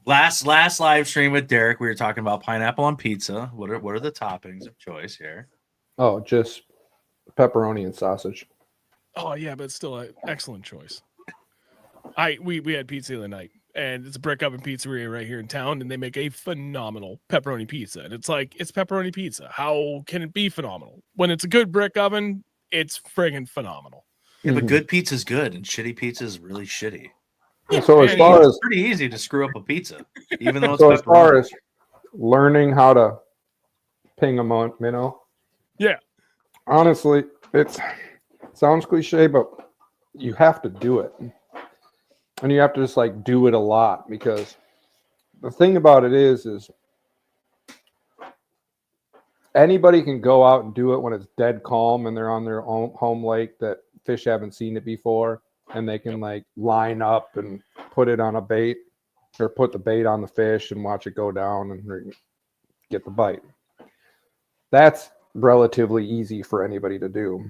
Last live stream with Derek, we were talking about pineapple on pizza. What are the toppings of choice here?
Oh, just pepperoni and sausage.
Oh, yeah, but it's still an excellent choice. We had pizza the other night, and it's a brick oven pizzeria right here in town, and they make a phenomenal pepperoni pizza. And it's like, it's pepperoni pizza. How can it be phenomenal? When it's a good brick oven, it's friggin' phenomenal.
Yeah, but good pizza is good, and shitty pizza is really shitty.
So as far as
it's pretty easy to screw up a pizza, even though it's
so
pepperoni.
as far as learning how to ping a minnow,
yeah,
honestly, it sounds cliche, but you have to do it. And you have to just like do it a lot, because the thing about it is anybody can go out and do it when it's dead calm and they're on their own home lake that fish haven't seen it before, and they can like line up and put it on a bait or put the bait on the fish and watch it go down and get the bite. That's relatively easy for anybody to do.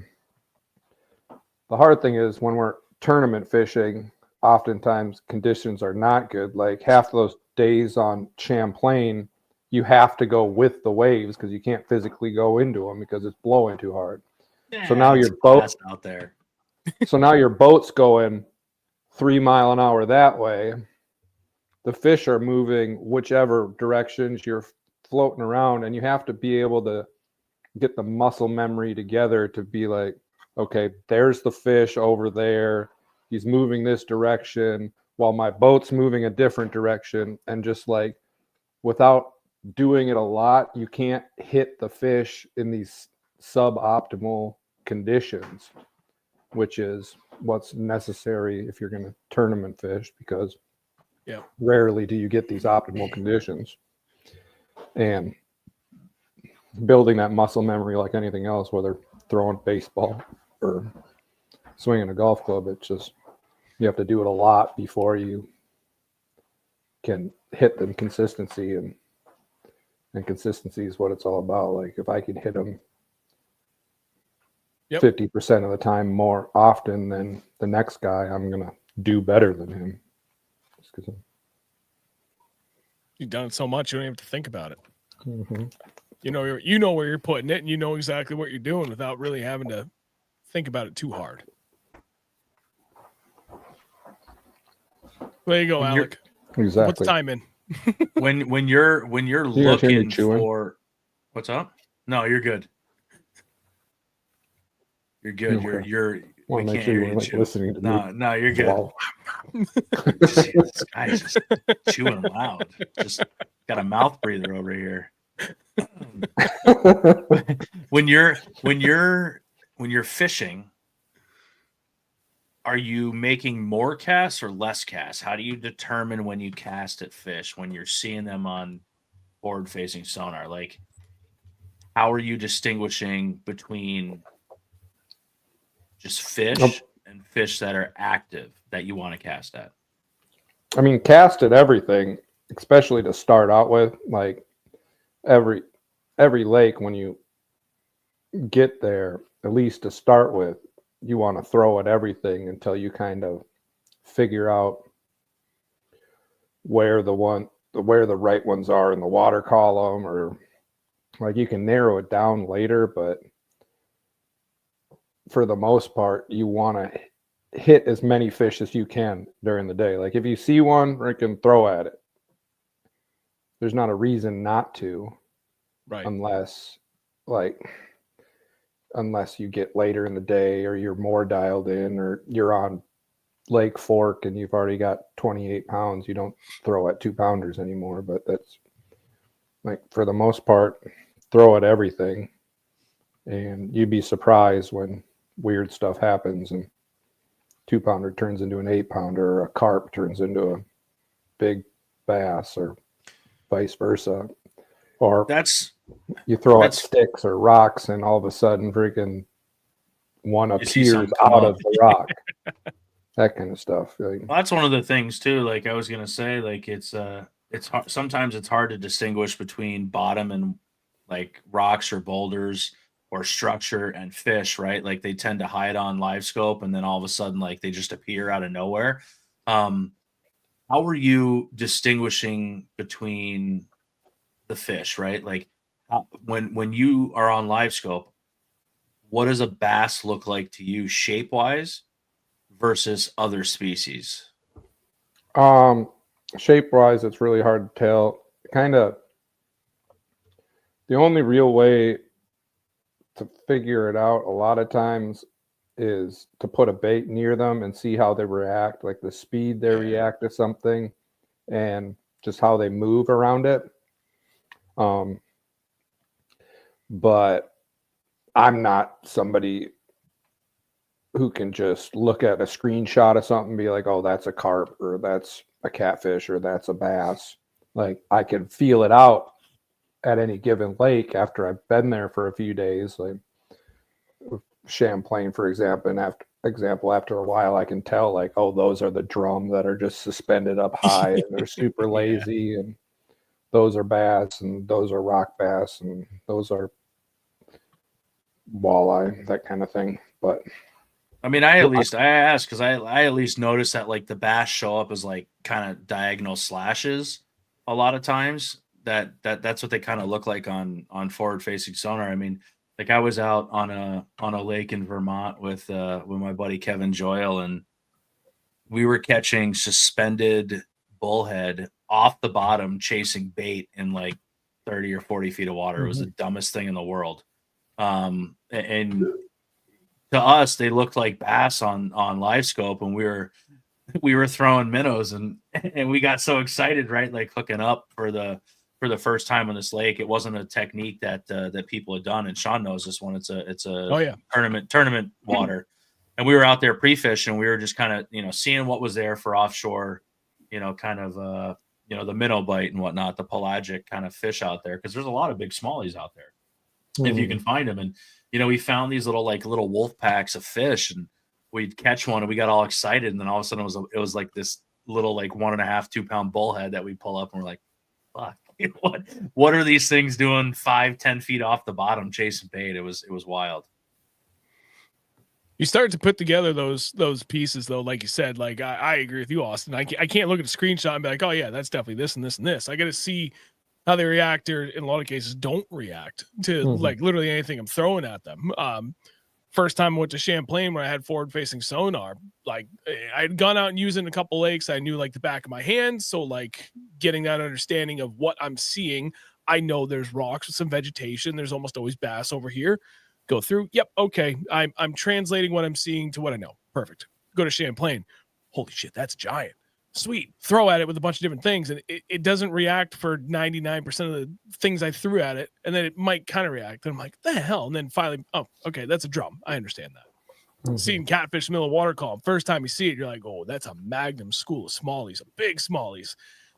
The hard thing is when we're tournament fishing, oftentimes conditions are not good. Like half of those days on Champlain, you have to go with the waves because you can't physically go into them because it's blowing too hard. So now your boat
out there.
So now your boat's going 3 mile an hour that way. The fish are moving whichever directions you're floating around, and you have to be able to get the muscle memory together to be like, okay, there's the fish over there. He's moving this direction while my boat's moving a different direction. And just like without doing it a lot, you can't hit the fish in these suboptimal conditions, which is what's necessary if you're going to tournament fish, because rarely do you get these optimal conditions. And building that muscle memory like anything else, whether throwing baseball or swinging a golf club, it's just you have to do it a lot before you can hit the consistency, and consistency is what it's all about. Like if I can hit them 50% of the time more often than the next guy, I'm gonna do better than him.
You've done it so much you don't even have to think about it.
Mm-hmm.
You know where you're putting it, and you know exactly what you're doing without really having to think about it too hard. There you go, Alec.
Exactly.
What's time in?
when you're
You guys hear me
looking
chewing?
for what's up? No, you're good. You're good.
Okay.
You're we
Want to make
can't
sure
hear
you
you
weren't
chew.
listening to me.
No, you're good.
Wow.
Just, this guy's just chewing loud. Just got a mouth breather over here. When you're fishing, are you making more casts or less casts? How do you determine when you cast at fish when you're seeing them on forward facing sonar? Like, how are you distinguishing between just fish and fish that are active that you want to cast at?
I mean, cast at everything, especially to start out with. Like every lake, when you get there, at least to start with, you want to throw at everything until you kind of figure out where the right ones are in the water column, or like you can narrow it down later, but for the most part, you want to hit as many fish as you can during the day. Like if you see one, freaking throw at it. There's not a reason not to,
Right.
unless you get later in the day, or you're more dialed in, or you're on Lake Fork and you've already got 28 pounds. You don't throw at 2-pounders anymore, but that's like, for the most part, throw at everything, and you'd be surprised when weird stuff happens and 2-pounder turns into an 8-pounder, or a carp turns into a big bass, or vice versa. Or you throw at sticks or rocks, and all of a sudden freaking one appears out of the rock. That kind of stuff.
Well, that's one of the things too. Like I was gonna say, like it's hard, sometimes it's hard to distinguish between bottom and like rocks or boulders or structure and fish, right? Like they tend to hide on live scope, and then all of a sudden, like they just appear out of nowhere. How are you distinguishing between the fish, right? Like when you are on live scope, what does a bass look like to you shape wise versus other species?
Shape wise, it's really hard to tell. Kind of the only real way to figure it out a lot of times is to put a bait near them and see how they react, like the speed they react to something and just how they move around it. But I'm not somebody who can just look at a screenshot of something and be like, oh, that's a carp, or that's a catfish, or that's a bass. Like I can feel it out at any given lake after I've been there for a few days. Like Champlain, for example, after a while I can tell, like, oh, those are the drum that are just suspended up high and they're super lazy, and those are bass, and those are rock bass, and those are walleye, that kind of thing. But
I mean, I asked because I at least noticed that like the bass show up as like kind of diagonal slashes a lot of times. That's what they kind of look like on forward facing sonar. I mean, like I was out on a lake in Vermont with my buddy Kevin Joyle, and we were catching suspended bullhead off the bottom, chasing bait in like 30 or 40 feet of water. It was the dumbest thing in the world. And to us, they looked like bass on live scope, and we were throwing minnows, and we got so excited, right? Like hooking up for the first time on this lake. It wasn't a technique that people had done, and Sean knows this one. It's a tournament water, and we were out there pre-fish, and we were just kind of seeing what was there for offshore, kind of the minnow bite and whatnot, the pelagic kind of fish out there, because there's a lot of big smallies out there if you can find them. And we found these little wolf packs of fish, and we'd catch one and we got all excited, and then all of a sudden it was like this little 1.5-2 pound bullhead that we pull up, and we're like, fuck, what are these things doing 5-10 feet off the bottom chasing bait? It was wild.
You start to put together those pieces, though, like you said. Like I agree with you, Austin. I can't look at a screenshot and be like, oh yeah, that's definitely this and this and this. I got to see how they react, or in a lot of cases don't react to like literally anything I'm throwing at them. First time I went to Champlain when I had forward facing sonar, like I'd gone out and using a couple lakes. I knew like the back of my hand. So like getting that understanding of what I'm seeing, I know there's rocks with some vegetation. There's almost always bass over here. Go through. Yep. Okay. I'm translating what I'm seeing to what I know. Perfect. Go to Champlain. Holy shit. That's giant. Sweet. Throw at it with a bunch of different things. And it doesn't react for 99% of the things I threw at it. And then it might kind of react. And I'm like, the hell? And then finally, oh, okay, that's a drum. I understand that. Seeing catfish middle of water column. First time you see it, you're like, oh, that's a magnum school of smallies, a big smallies.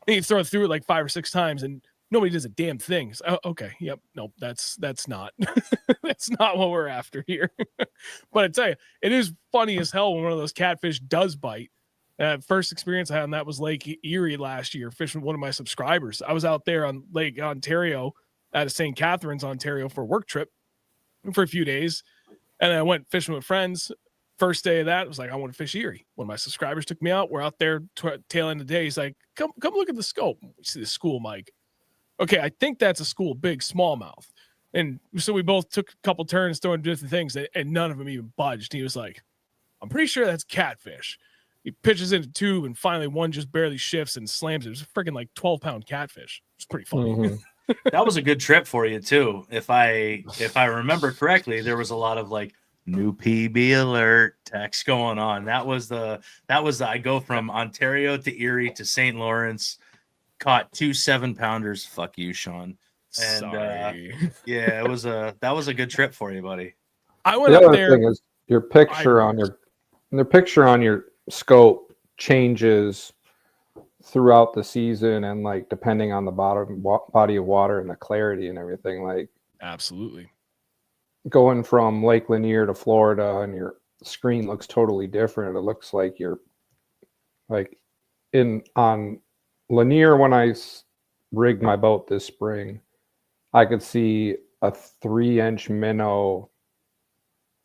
Then you throw it through it like 5 or 6 times and nobody does a damn thing. So, oh, okay. Yep. Nope. That's not, that's not what we're after here. But I tell you, it is funny as hell when one of those catfish does bite. First experience I had on that was Lake Erie last year, fishing with one of my subscribers. I was out there on Lake Ontario at St. Catharines, Ontario for a work trip for a few days. And I went fishing with friends. First day of that, I was like, I want to fish Erie. One of my subscribers took me out. We're out there tail end of the day. He's like, come look at the scope. We see the school, Mike. Okay, I think that's a school, big smallmouth. And so we both took a couple turns throwing different things, and none of them even budged. He was like, I'm pretty sure that's catfish. He pitches into tube, and finally one just barely shifts and slams it. It was a freaking like 12-pound catfish. It's pretty funny.
That was a good trip for you too. If I remember correctly, there was a lot of like new PB alert text going on. That was the I go from Ontario to Erie to St. Lawrence, caught 2 7-pounders. Fuck you, Sean. And
Sorry.
yeah, that was a good trip for you, buddy.
I went
The
up
other
there.
thing is your picture on your scope changes throughout the season, and like depending on the body of water and the clarity and everything. Like
Absolutely.
going from Lake Lanier to Florida, and your screen looks totally different. It looks like you're like on Lanier. When I rigged my boat this spring, I could see a 3-inch minnow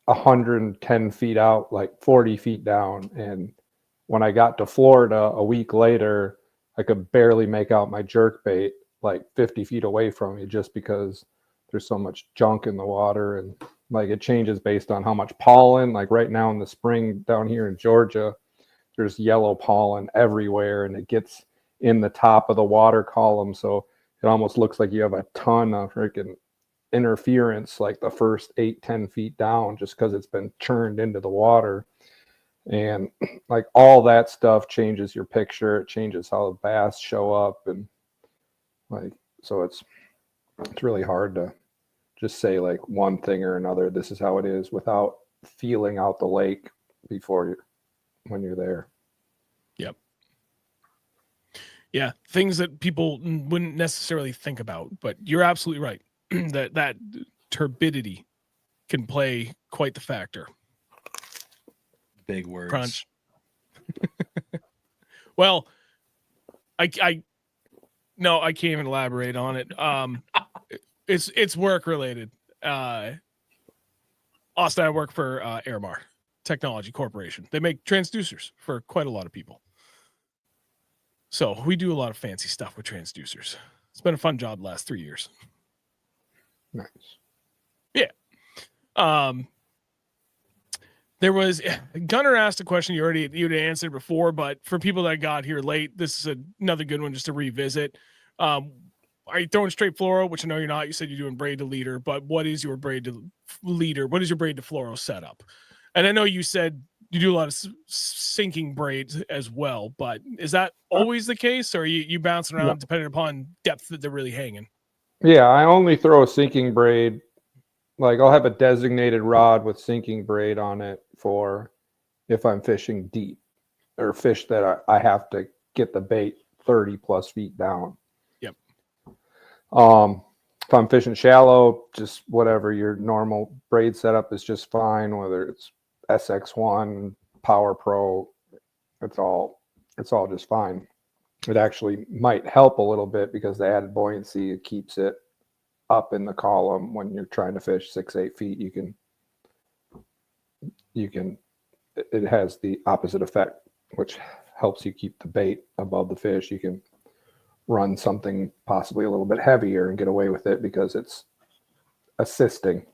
110 feet out, like 40 feet down. And when I got to Florida a week later, I could barely make out my jerk bait like 50 feet away from me, just because there's so much junk in the water. And like it changes based on how much pollen. Like right now in the spring down here in Georgia, there's yellow pollen everywhere, and it gets in the top of the water column. So it almost looks like you have a ton of freaking interference like the first 8-10 feet down, just because it's been churned into the water. And like all that stuff changes your picture. It changes how the bass show up. And like, so it's really hard to just say like one thing or another, this is how it is, without feeling out the lake when you're there.
Yep. Yeah, things that people wouldn't necessarily think about, but you're absolutely right. that turbidity can play quite the factor.
Big words.
Crunch. Well, I can't even elaborate on it. It's work related. Austin, I work for Airmar Technology Corporation. They make transducers for quite a lot of people. So we do a lot of fancy stuff with transducers. It's been a fun job the last 3 years.
Nice.
Yeah. There was Gunnar asked a question you'd answered before, but for people that got here late, this is another good one just to revisit. Are you throwing straight fluoro, which I know you're not? You said you're doing braid to leader, but what is your braid to leader? What is your braid to fluoro setup? And I know you said you do a lot of sinking braids as well, but is that always the case, or are you bouncing around depending upon depth that they're really hanging?
Yeah, I only throw a sinking braid. Like I'll have a designated rod with sinking braid on it for if I'm fishing deep or fish that I have to get the bait 30 plus feet down.
Yep.
If I'm fishing shallow, just whatever your normal braid setup is just fine, whether it's SX1, Power Pro, it's all just fine. It actually might help a little bit because the added buoyancy, it keeps it up in the column when you're trying to fish 6-8 feet. It has the opposite effect, which helps you keep the bait above the fish. You can run something possibly a little bit heavier and get away with it because it's assisting.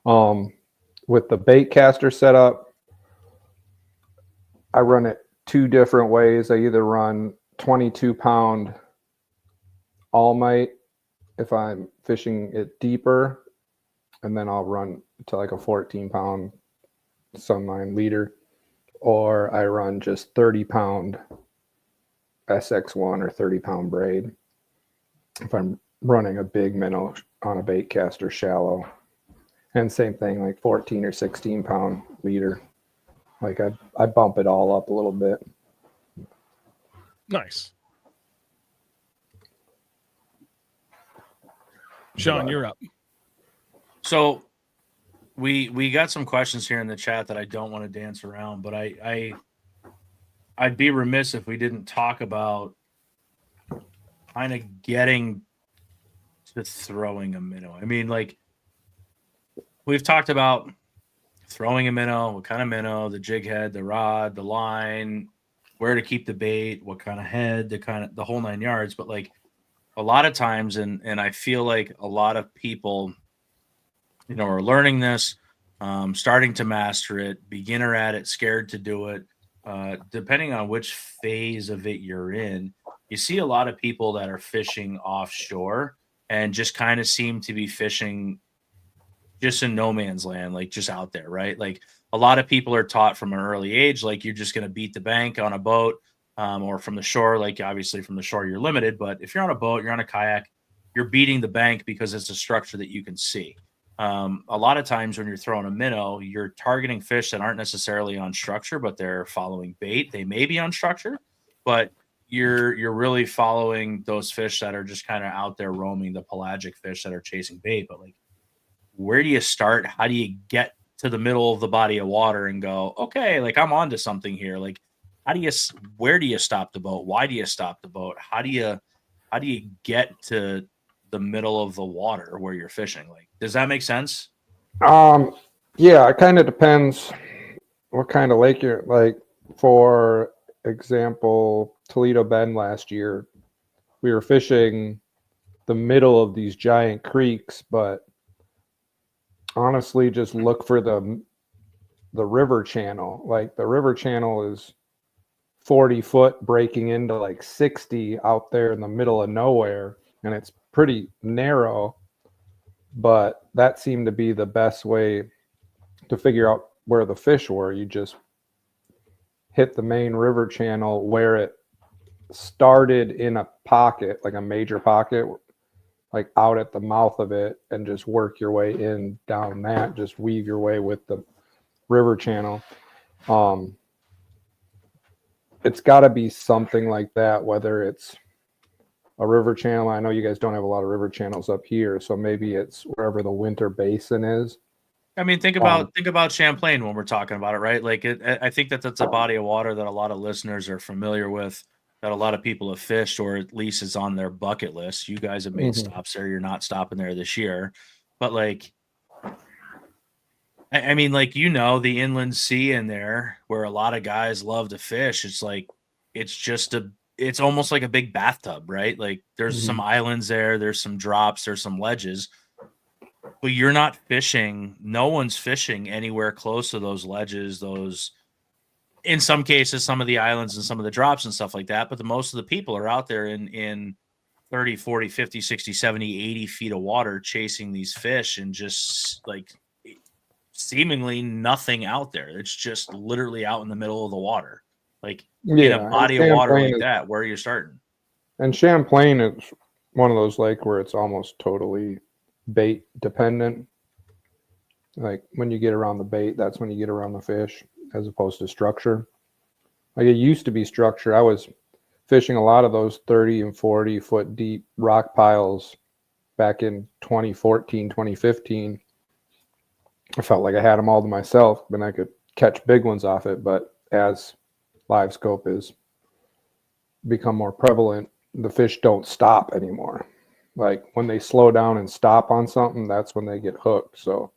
With the bait caster setup, I run it two different ways. I either run 22-pound all-mite if I'm fishing it deeper, and then I'll run to like a 14-pound Sunline leader, or I run just 30-pound SX1 or 30-pound braid if I'm running a big minnow on a bait caster shallow. And same thing, like 14 or 16-pound leader. Like I bump it all up a little bit.
Nice. Sean, you're up.
So we got some questions here in the chat that I don't want to dance around, but I'd be remiss if we didn't talk about kind of getting to throwing a minnow. I mean, like, we've talked about throwing a minnow, what kind of minnow, the jig head, the rod, the line, where to keep the bait, what kind of head, the whole 9 yards. But like a lot of times, and I feel like a lot of people, you know, are learning this, starting to master it, beginner at it, scared to do it. Depending on which phase of it you're in, you see a lot of people that are fishing offshore and just kind of seem to be fishing just in no man's land, like just out there, right? Like a lot of people are taught from an early age, like you're just going to beat the bank on a boat, or from the shore. Like obviously from the shore, you're limited, but if you're on a boat, you're on a kayak, you're beating the bank because it's a structure that you can see. A lot of times when you're throwing a minnow, you're targeting fish that aren't necessarily on structure, but they're following bait. They may be on structure, but you're really following those fish that are just kind of out there roaming, the pelagic fish that are chasing bait. But like, where do you start? How do you get to the middle of the body of water and go, okay, like I'm onto something here? Like, where do you stop the boat? Why do you stop the boat? How do you get to the middle of the water where you're fishing? Like, does that make sense?
Yeah, it kind of depends what kind of lake you're like. For example, Toledo Bend last year, we were fishing the middle of these giant creeks, but honestly, just look for the river channel. Like the river channel is 40 foot breaking into like 60 out there in the middle of nowhere, and it's pretty narrow, but that seemed to be the best way to figure out where the fish were. You just hit the main river channel where it started in a pocket, like a major pocket, like out at the mouth of it, and just work your way in down that, just weave your way with the river channel. It's got to be something like that, whether it's a river channel. I know you guys don't have a lot of river channels up here, so maybe it's wherever the winter basin is.
I mean, think about Champlain when we're talking about it, right? Like, I think that's a body of water that a lot of listeners are familiar with, that a lot of people have fished, or at least is on their bucket list. You guys have made stops there. You're not stopping there this year, but like, I mean, like, you know, the inland sea in there where a lot of guys love to fish. It's like, it's almost like a big bathtub, right? Like there's some islands there, there's some drops, there's some ledges, but you're not fishing. No one's fishing anywhere close to those ledges, in some cases, some of the islands and some of the drops and stuff like that. But most of the people are out there in 30, 40, 50, 60, 70, 80 feet of water chasing these fish, and just like seemingly nothing out there. It's just literally out in the middle of the water. Like in a body of water like that, where are you starting?
And Champlain is one of those lakes where it's almost totally bait dependent. Like when you get around the bait, that's when you get around the fish, as opposed to structure. Like it used to be structure. I was fishing a lot of those 30 and 40 foot deep rock piles back in 2014, 2015. I felt like I had them all to myself, and I could catch big ones off it. But as live scope is become more prevalent, the fish don't stop anymore. Like when they slow down and stop on something, that's when they get hooked. So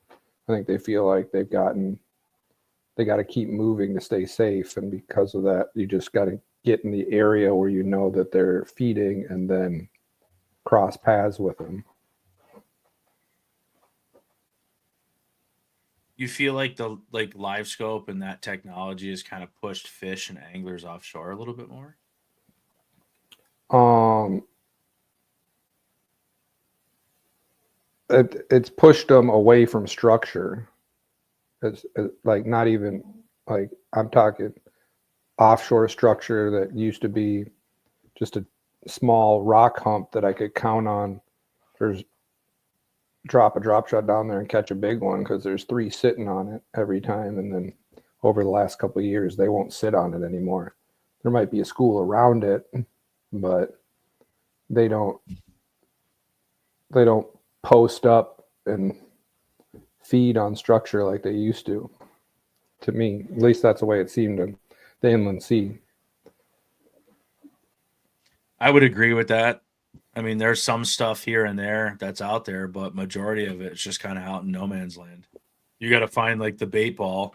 I think they feel like they got to keep moving to stay safe, and because of that, you just got to get in the area where you know that they're feeding and then cross paths with them.
You feel like the live scope and that technology has kind of pushed fish and anglers offshore a little bit more?
It's pushed them away from structure. It's like not even like I'm talking offshore structure that used to be just a small rock hump that I could count on. There's drop a drop shot down there and catch a big one because there's 3 sitting on it every time. And then over the last couple of years, they won't sit on it anymore. There might be a school around it, but they don't post up and feed on structure like they used to me. At least that's the way it seemed in the inland sea.
I would agree with that. I mean, there's some stuff here and there that's out there, but majority of it is just kind of out in no man's land. You got to find like the bait ball,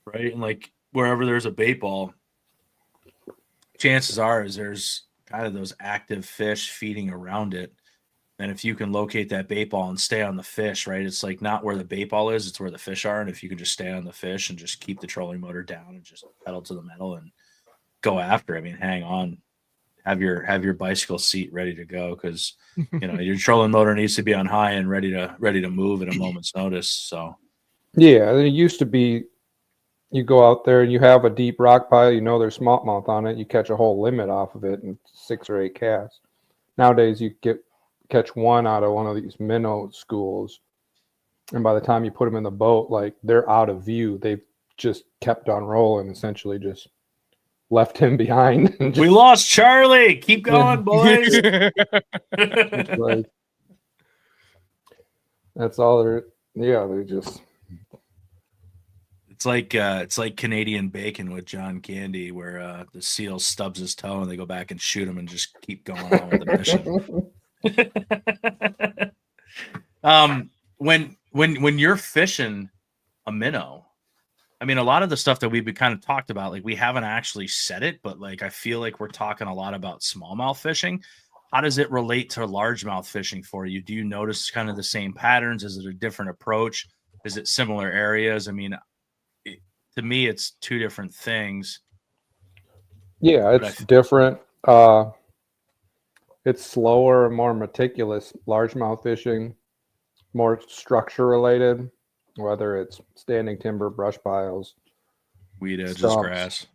right? And like wherever there's a bait ball, chances are is there's kind of those active fish feeding around it. And if you can locate that bait ball and stay on the fish, right? It's like not where the bait ball is, it's where the fish are. And if you can just stay on the fish and just keep the trolling motor down and just pedal to the metal and go after, I mean, hang on, have your bicycle seat ready to go. Cause you know, your trolling motor needs to be on high and ready to move at a moment's notice. So
yeah, it used to be, you go out there and you have a deep rock pile, you know, there's smallmouth on it. You catch a whole limit off of it in 6 or 8 casts. Nowadays you catch one out of one of these minnow schools, and by the time you put them in the boat, like they're out of view. They've just kept on rolling, essentially just left him behind. And
we
just,
lost Charlie. Keep going, boys.
like, that's all they're. Yeah, they just.
It's like Canadian bacon with John Candy, where the seal stubs his toe and they go back and shoot him and just keep going on with the mission. When you're fishing a minnow, I mean, a lot of the stuff that we've kind of talked about, like we haven't actually said it, but like I feel like we're talking a lot about smallmouth fishing. How does it relate to largemouth fishing for you? Do you notice kind of the same patterns? Is it a different approach? Is it similar areas? I mean, to me, it's 2 different things.
Yeah, it's different. It's slower and more meticulous. Largemouth fishing, more structure related, whether it's standing timber, brush piles,
weed edges,
stumps.
grass.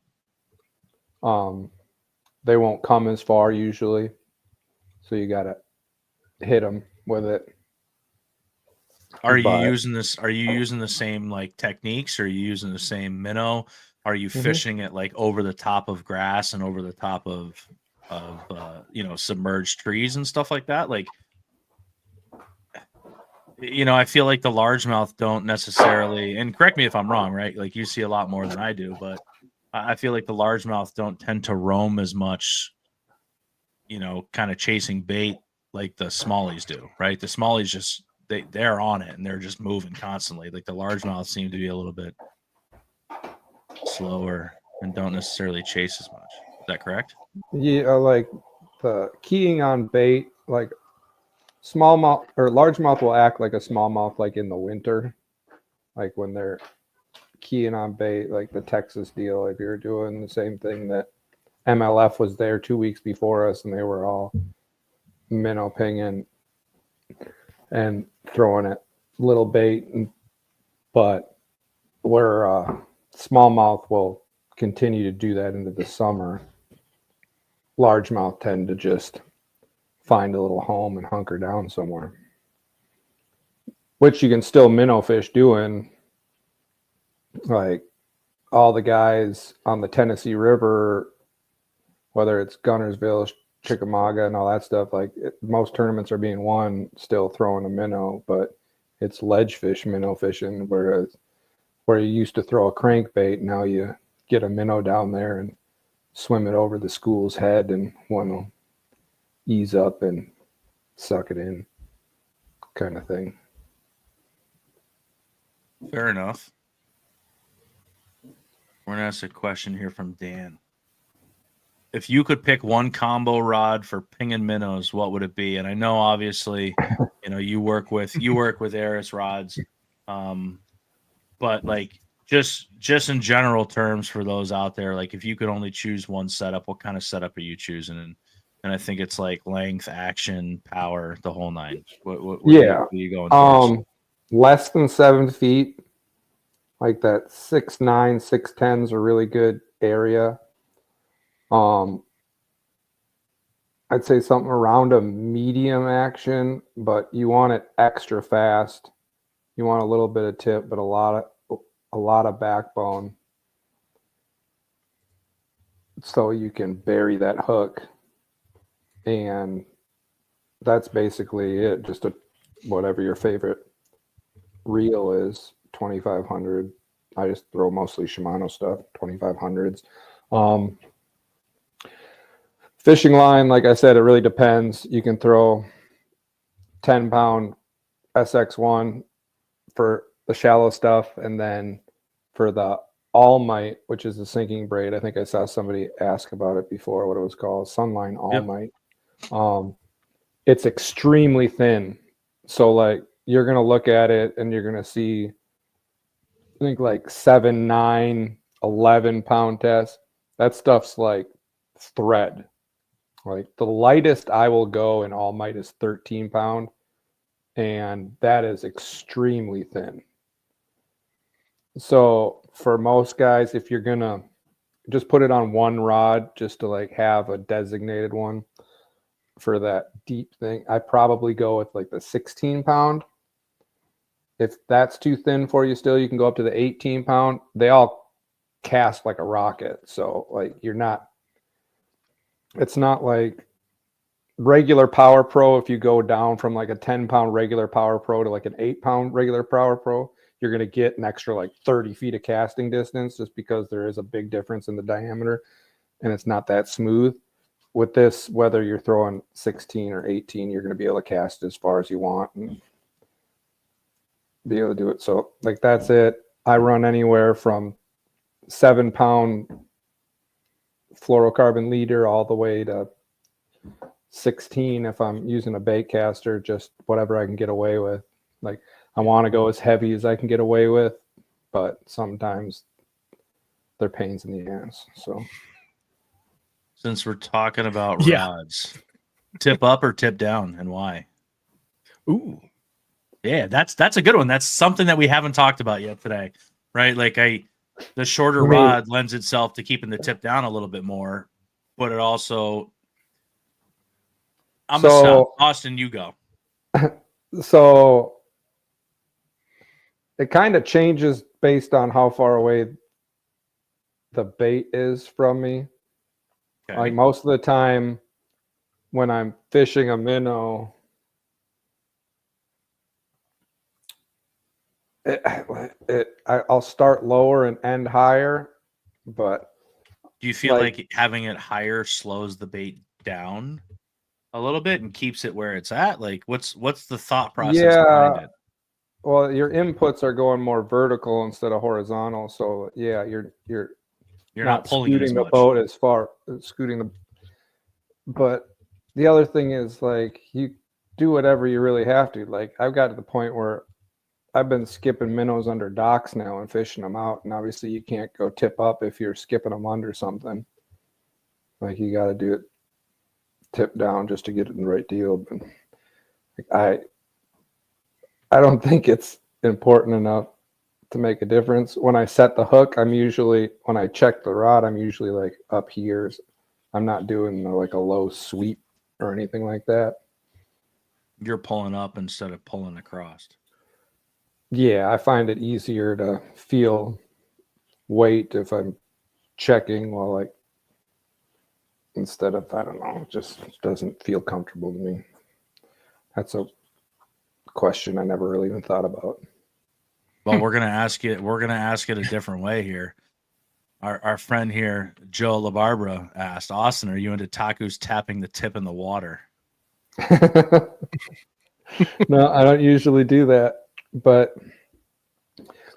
They won't come as far usually, so you gotta hit them with it.
Are you using the same like techniques? Are you using the same minnow? Are you fishing it like over the top of grass and over the top of submerged trees and stuff like that? Like, I feel like the largemouth don't necessarily, and correct me if I'm wrong, right? Like you see a lot more than I do, but I feel like the largemouth don't tend to roam as much, kind of chasing bait like the smallies do, right? The smallies just, they're on it and they're just moving constantly. Like the largemouth seem to be a little bit slower and don't necessarily chase as much. Is that correct?
Yeah, like the keying on bait, like smallmouth or largemouth will act like a smallmouth like in the winter, like when they're keying on bait, like the Texas deal. If you're doing the same thing that MLF was there 2 weeks before us and they were all minnow pinging and throwing it little bait, but where smallmouth will continue to do that into the summer, largemouth tend to just find a little home and hunker down somewhere, which you can still minnow fish doing. Like all the guys on the Tennessee River, whether it's Gunnersville, Chickamauga and all that stuff, like most tournaments are being won still throwing a minnow, but it's ledge fish minnow fishing, whereas where you used to throw a crankbait, now you get a minnow down there and swim it over the school's head and one will ease up and suck it in, kind of thing.
Fair enough. We're gonna ask a question here from Dan. if you could pick one combo rod for pinging minnows, what would it be? And I know obviously, you work with Eris rods, but like just in general terms for those out there, like if you could only choose one setup, what kind of setup are you choosing? And I think it's like length, action, power, the whole nine. What are you going towards?
Less than 7 feet, like that 6'9", 6'10" is a really good area. I'd say something around a medium action, but you want it extra fast. You want a little bit of tip, but a lot of backbone, so you can bury that hook. And that's basically it. Just whatever your favorite reel is, 2500. I just throw mostly Shimano stuff, 2500s. Fishing line, like I said, it really depends. You can throw 10-pound SX1 for the shallow stuff, and then for the All Might, which is the sinking braid, I think I saw somebody ask about it before, what it was called, Sunline All Might. It's extremely thin. So like you're going to look at it and you're going to see, I think like 7, 9, 11-pound test. That stuff's like thread. Like the lightest I will go in All Might is 13-pound. And that is extremely thin. So for most guys, if you're going to just put it on one rod just to like have a designated one for that deep thing, I probably go with like the 16-pound. If that's too thin for you still, you can go up to the 18-pound. They all cast like a rocket. So like it's not like regular Power Pro. If you go down from like a 10-pound regular Power Pro to like an 8-pound regular Power Pro, you're going to get an extra like 30 feet of casting distance just because there is a big difference in the diameter and it's not that smooth. With this, whether you're throwing 16 or 18, you're going to be able to cast as far as you want and be able to do it. So like that's it. I run anywhere from 7-pound fluorocarbon leader all the way to 16 if I'm using a bait caster, just whatever I can get away with. Like I want to go as heavy as I can get away with, but sometimes they're pains in the ass. So
since we're talking about rods, tip up or tip down, and why?
Ooh.
Yeah, that's a good one. That's something that we haven't talked about yet today, right? Like the shorter rod lends itself to keeping the tip down a little bit more, but it also I'm gonna stop. Austin, you go.
So it kind of changes based on how far away the bait is from me. Okay. Like most of the time when I'm fishing a minnow, I'll start lower and end higher, but
do you feel like having it higher slows the bait down a little bit and keeps it where it's at? Like what's the thought process behind it?
Well, your inputs are going more vertical instead of horizontal, so yeah, you're not pulling scooting the boat as far, scooting the. But the other thing is like you do whatever you really have to. Like I've got to the point where I've been skipping minnows under docks now and fishing them out, and obviously you can't go tip up if you're skipping them under something. Like you got to do it tip down just to get it in the right deal. But I don't think it's important enough to make a difference. When I set the hook, when I check the rod, I'm usually like up here. I'm not doing like a low sweep or anything like that.
You're pulling up instead of pulling across.
Yeah, I find it easier to feel weight if I'm checking instead of, I don't know, it just doesn't feel comfortable to me. That's a question I never really even thought about.
Well, we're gonna ask it a different way here. Our friend here, Joe LaBarbera, asked, Austin, are you into tacos tapping the tip in the water?
No, I don't usually do that, but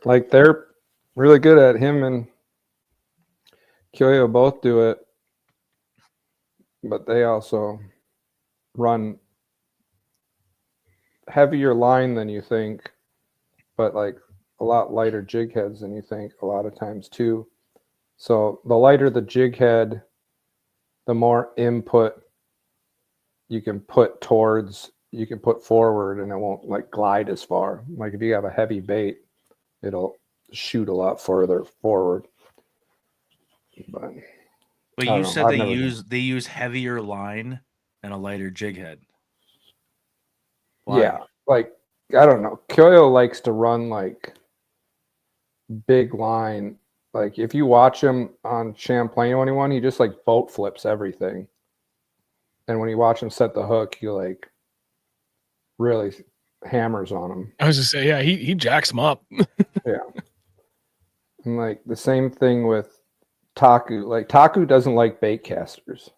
like they're really good at him, and Kyoyo both do it. but they also run heavier line than you think, but like a lot lighter jig heads than you think a lot of times too. So the lighter the jig head, the more input you can put forward, and it won't like glide as far. Like if you have a heavy bait, it'll shoot a lot further forward. But
you said they use heavier line and a lighter jig head. Why?
Yeah, like I don't know. Kyoyo likes to run like big line. Like if you watch him on Champlain 21, he just like boat flips everything. And when you watch him set the hook, he like really hammers on him.
I was just saying, yeah, he jacks him up.
Yeah. And like the same thing with Taku. Like Taku doesn't like bait casters.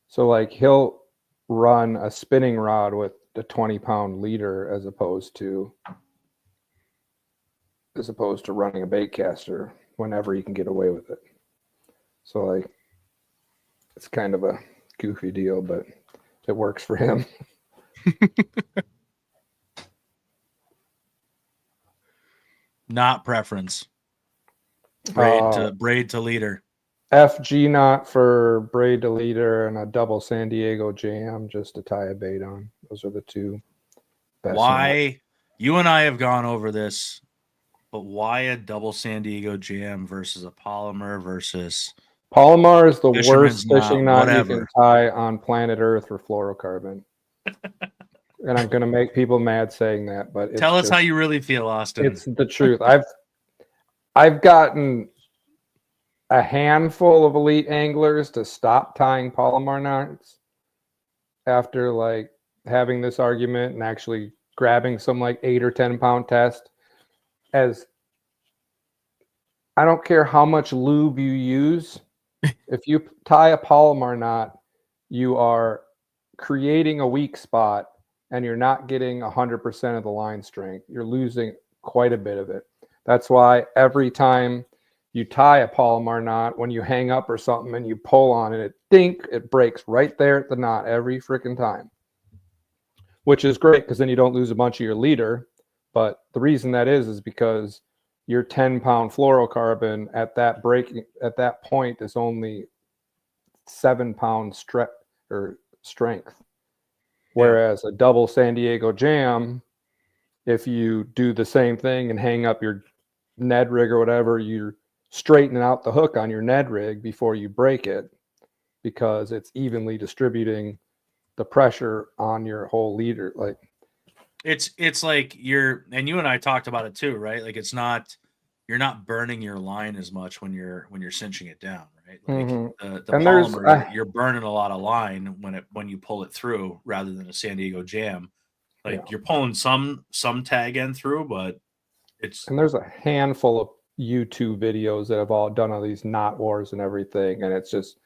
So like he'll run a spinning rod with the 20-pound leader as opposed to running a bait caster whenever he can get away with it. So like it's kind of a goofy deal, but it works for him.
Not preference. Braid to leader.
FG knot for braid to leader and a double San Diego jam just to tie a bait on. Those are the two best.
Why? You and I have gone over this, but why a double San Diego jam versus a Palomar versus
Palomar is the
Fisherman's
worst fishing knot
whatever.
you can tie on planet Earth for fluorocarbon. And I'm going to make people mad saying that, but it's
tell us how you really feel, Austin.
It's the truth. I've gotten a handful of elite anglers to stop tying Palomar knots after like having this argument and actually grabbing some like 8 or 10 pound test. As I don't care how much lube you use, if you tie a Palomar knot, you are creating a weak spot and you're not getting 100% of the line strength. You're losing quite a bit of it. That's why every time you tie a Palomar knot, when you hang up or something and you pull on it, it breaks right there at the knot every freaking time. Which is great because then you don't lose a bunch of your leader. But the reason that is because your 10-pound fluorocarbon at that point is only 7-pound strength. Whereas a double San Diego jam, if you do the same thing and hang up your Ned rig or whatever, you're straightening out the hook on your Ned rig before you break it because it's evenly distributing the pressure on your whole leader. Like
it's like you and I talked about it too, right? Like you're not burning your line as much when you're cinching it down, right? Like the Polymer, you're burning a lot of line when you pull it through rather than a San Diego jam. Like you're pulling some tag end through, but
there's a handful of YouTube videos that have all done all these knot wars and everything, and it's just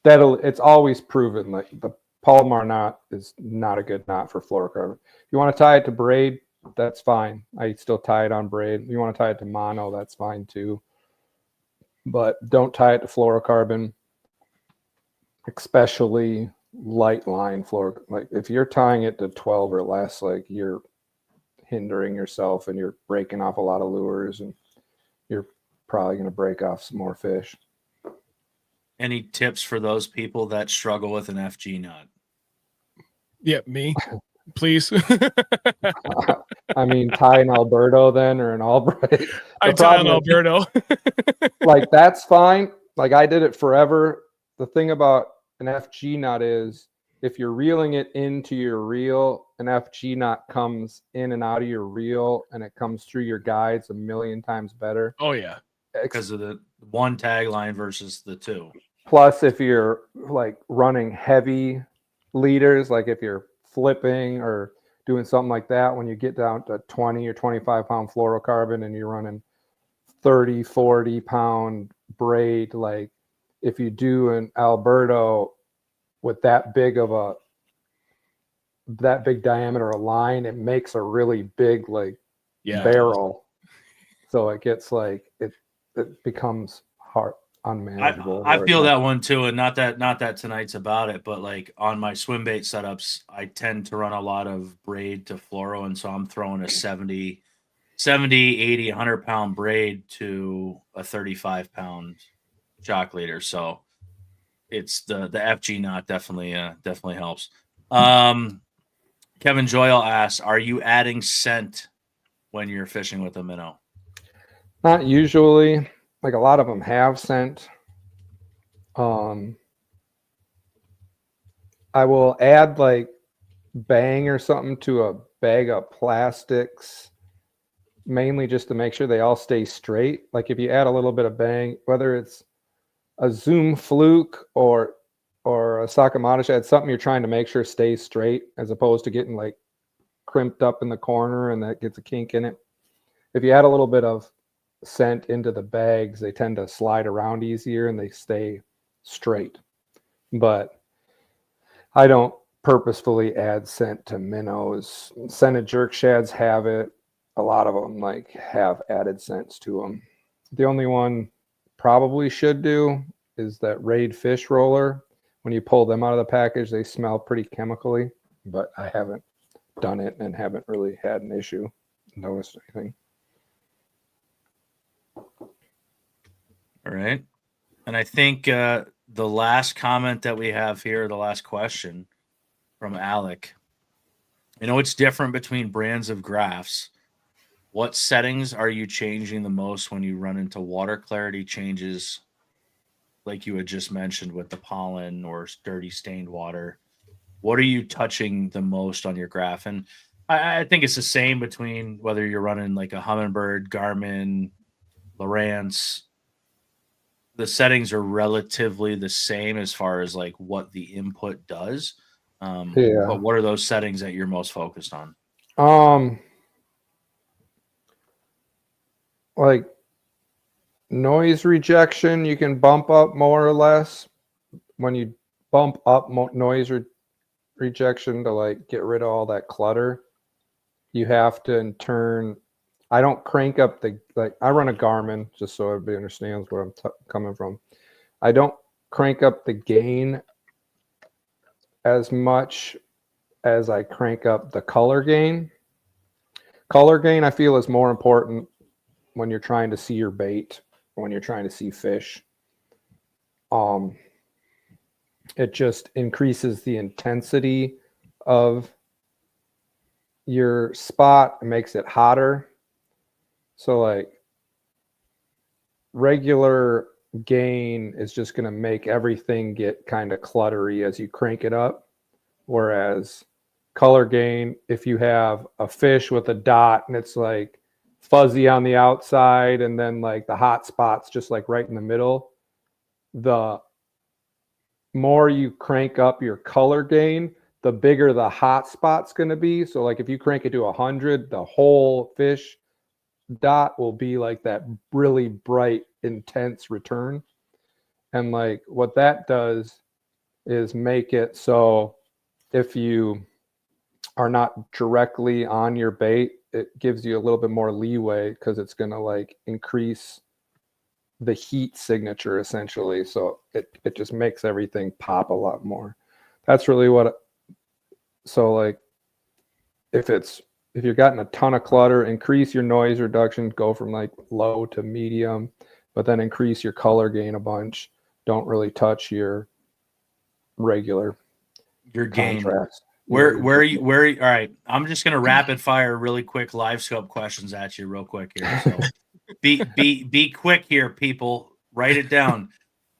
it's always proven like the Palomar knot is not a good knot for fluorocarbon. If you want to tie it to braid, that's fine. I still tie it on braid. If you want to tie it to mono, that's fine too. But don't tie it to fluorocarbon, especially light line fluorocarbon. Like if you're tying it to 12 or less, like you're hindering yourself and you're breaking off a lot of lures and you're probably going to break off some more fish.
Any tips for those people that struggle with an FG knot?
Yeah, me. Please.
I mean, tie an Alberto then or an Albright.
I tie an Alberto.
Like that's fine. Like I did it forever. The thing about an FG knot is if you're reeling it into your reel, an FG knot comes in and out of your reel and it comes through your guides a million times better.
Oh yeah.
Because of the one tag line versus the two.
Plus, if you're like running heavy leaders, like if you're flipping or doing something like that, when you get down to 20 or 25 pound fluorocarbon and you're running 30, 40 pound braid, like if you do an Alberto with that big diameter of line, it makes a really big barrel. So it gets like it becomes hard. unmanageable.
I feel that one too, and not that tonight's about it, but like on my swim bait setups, I tend to run a lot of braid to fluoro, and so I'm throwing a 70, 80, 100-pound braid to a 35-pound shock leader. So it's the FG knot definitely helps. Kevin Joyle asks, are you adding scent when you're fishing with a minnow?
Not usually. Like a lot of them have scent. I will add like Bang or something to a bag of plastics, mainly just to make sure they all stay straight. Like if you add a little bit of Bang, whether it's a Zoom Fluke or a Sakamata, add something you're trying to make sure stays straight, as opposed to getting like crimped up in the corner and that gets a kink in it. If you add a little bit of scent into the bags, they tend to slide around easier and they stay straight. But I don't purposefully add scent to minnows. Scented jerk shads have it. A lot of them like have added scents to them. The only one probably should do is that Raid fish roller. When you pull them out of the package, they smell pretty chemically, but I haven't done it and haven't really had an issue, noticed anything.
All right. And I think the last comment that we have here, the last question from Alec, it's different between brands of graphs. What settings are you changing the most when you run into water clarity changes, like you had just mentioned with the pollen or dirty stained water? What are you touching the most on your graph? And I think it's the same between whether you're running like a Humminbird, Garmin, Lowrance. The settings are relatively the same as far as like what the input does. But what are those settings that you're most focused on?
Like noise rejection, you can bump up more or less. When you bump up noise rejection to like get rid of all that clutter, you have to in turn. I don't crank up I run a Garmin, just so everybody understands where I'm coming from. I don't crank up the gain as much as I crank up the color gain. Color gain, I feel, is more important when you're trying to see your bait, when you're trying to see fish. It just increases the intensity of your spot and makes it hotter. So like regular gain is just going to make everything get kind of cluttery as you crank it up. Whereas color gain, if you have a fish with a dot and it's like fuzzy on the outside and then like the hot spots just like right in the middle, the more you crank up your color gain, the bigger the hot spot's going to be. So like if you crank it to 100, the whole fish dot will be like that really bright, intense return. And like what that does is make it so if you are not directly on your bait, it gives you a little bit more leeway because it's going to like increase the heat signature essentially. So it just makes everything pop a lot more. That's really so like if you're getting a ton of clutter, increase your noise reduction, go from like low to medium, but then increase your color gain a bunch. Don't really touch your regular
gain.
contrast.
Where are you? All right, I'm just gonna rapid fire really quick live scope questions at you real quick here. So be quick here, people. Write it down.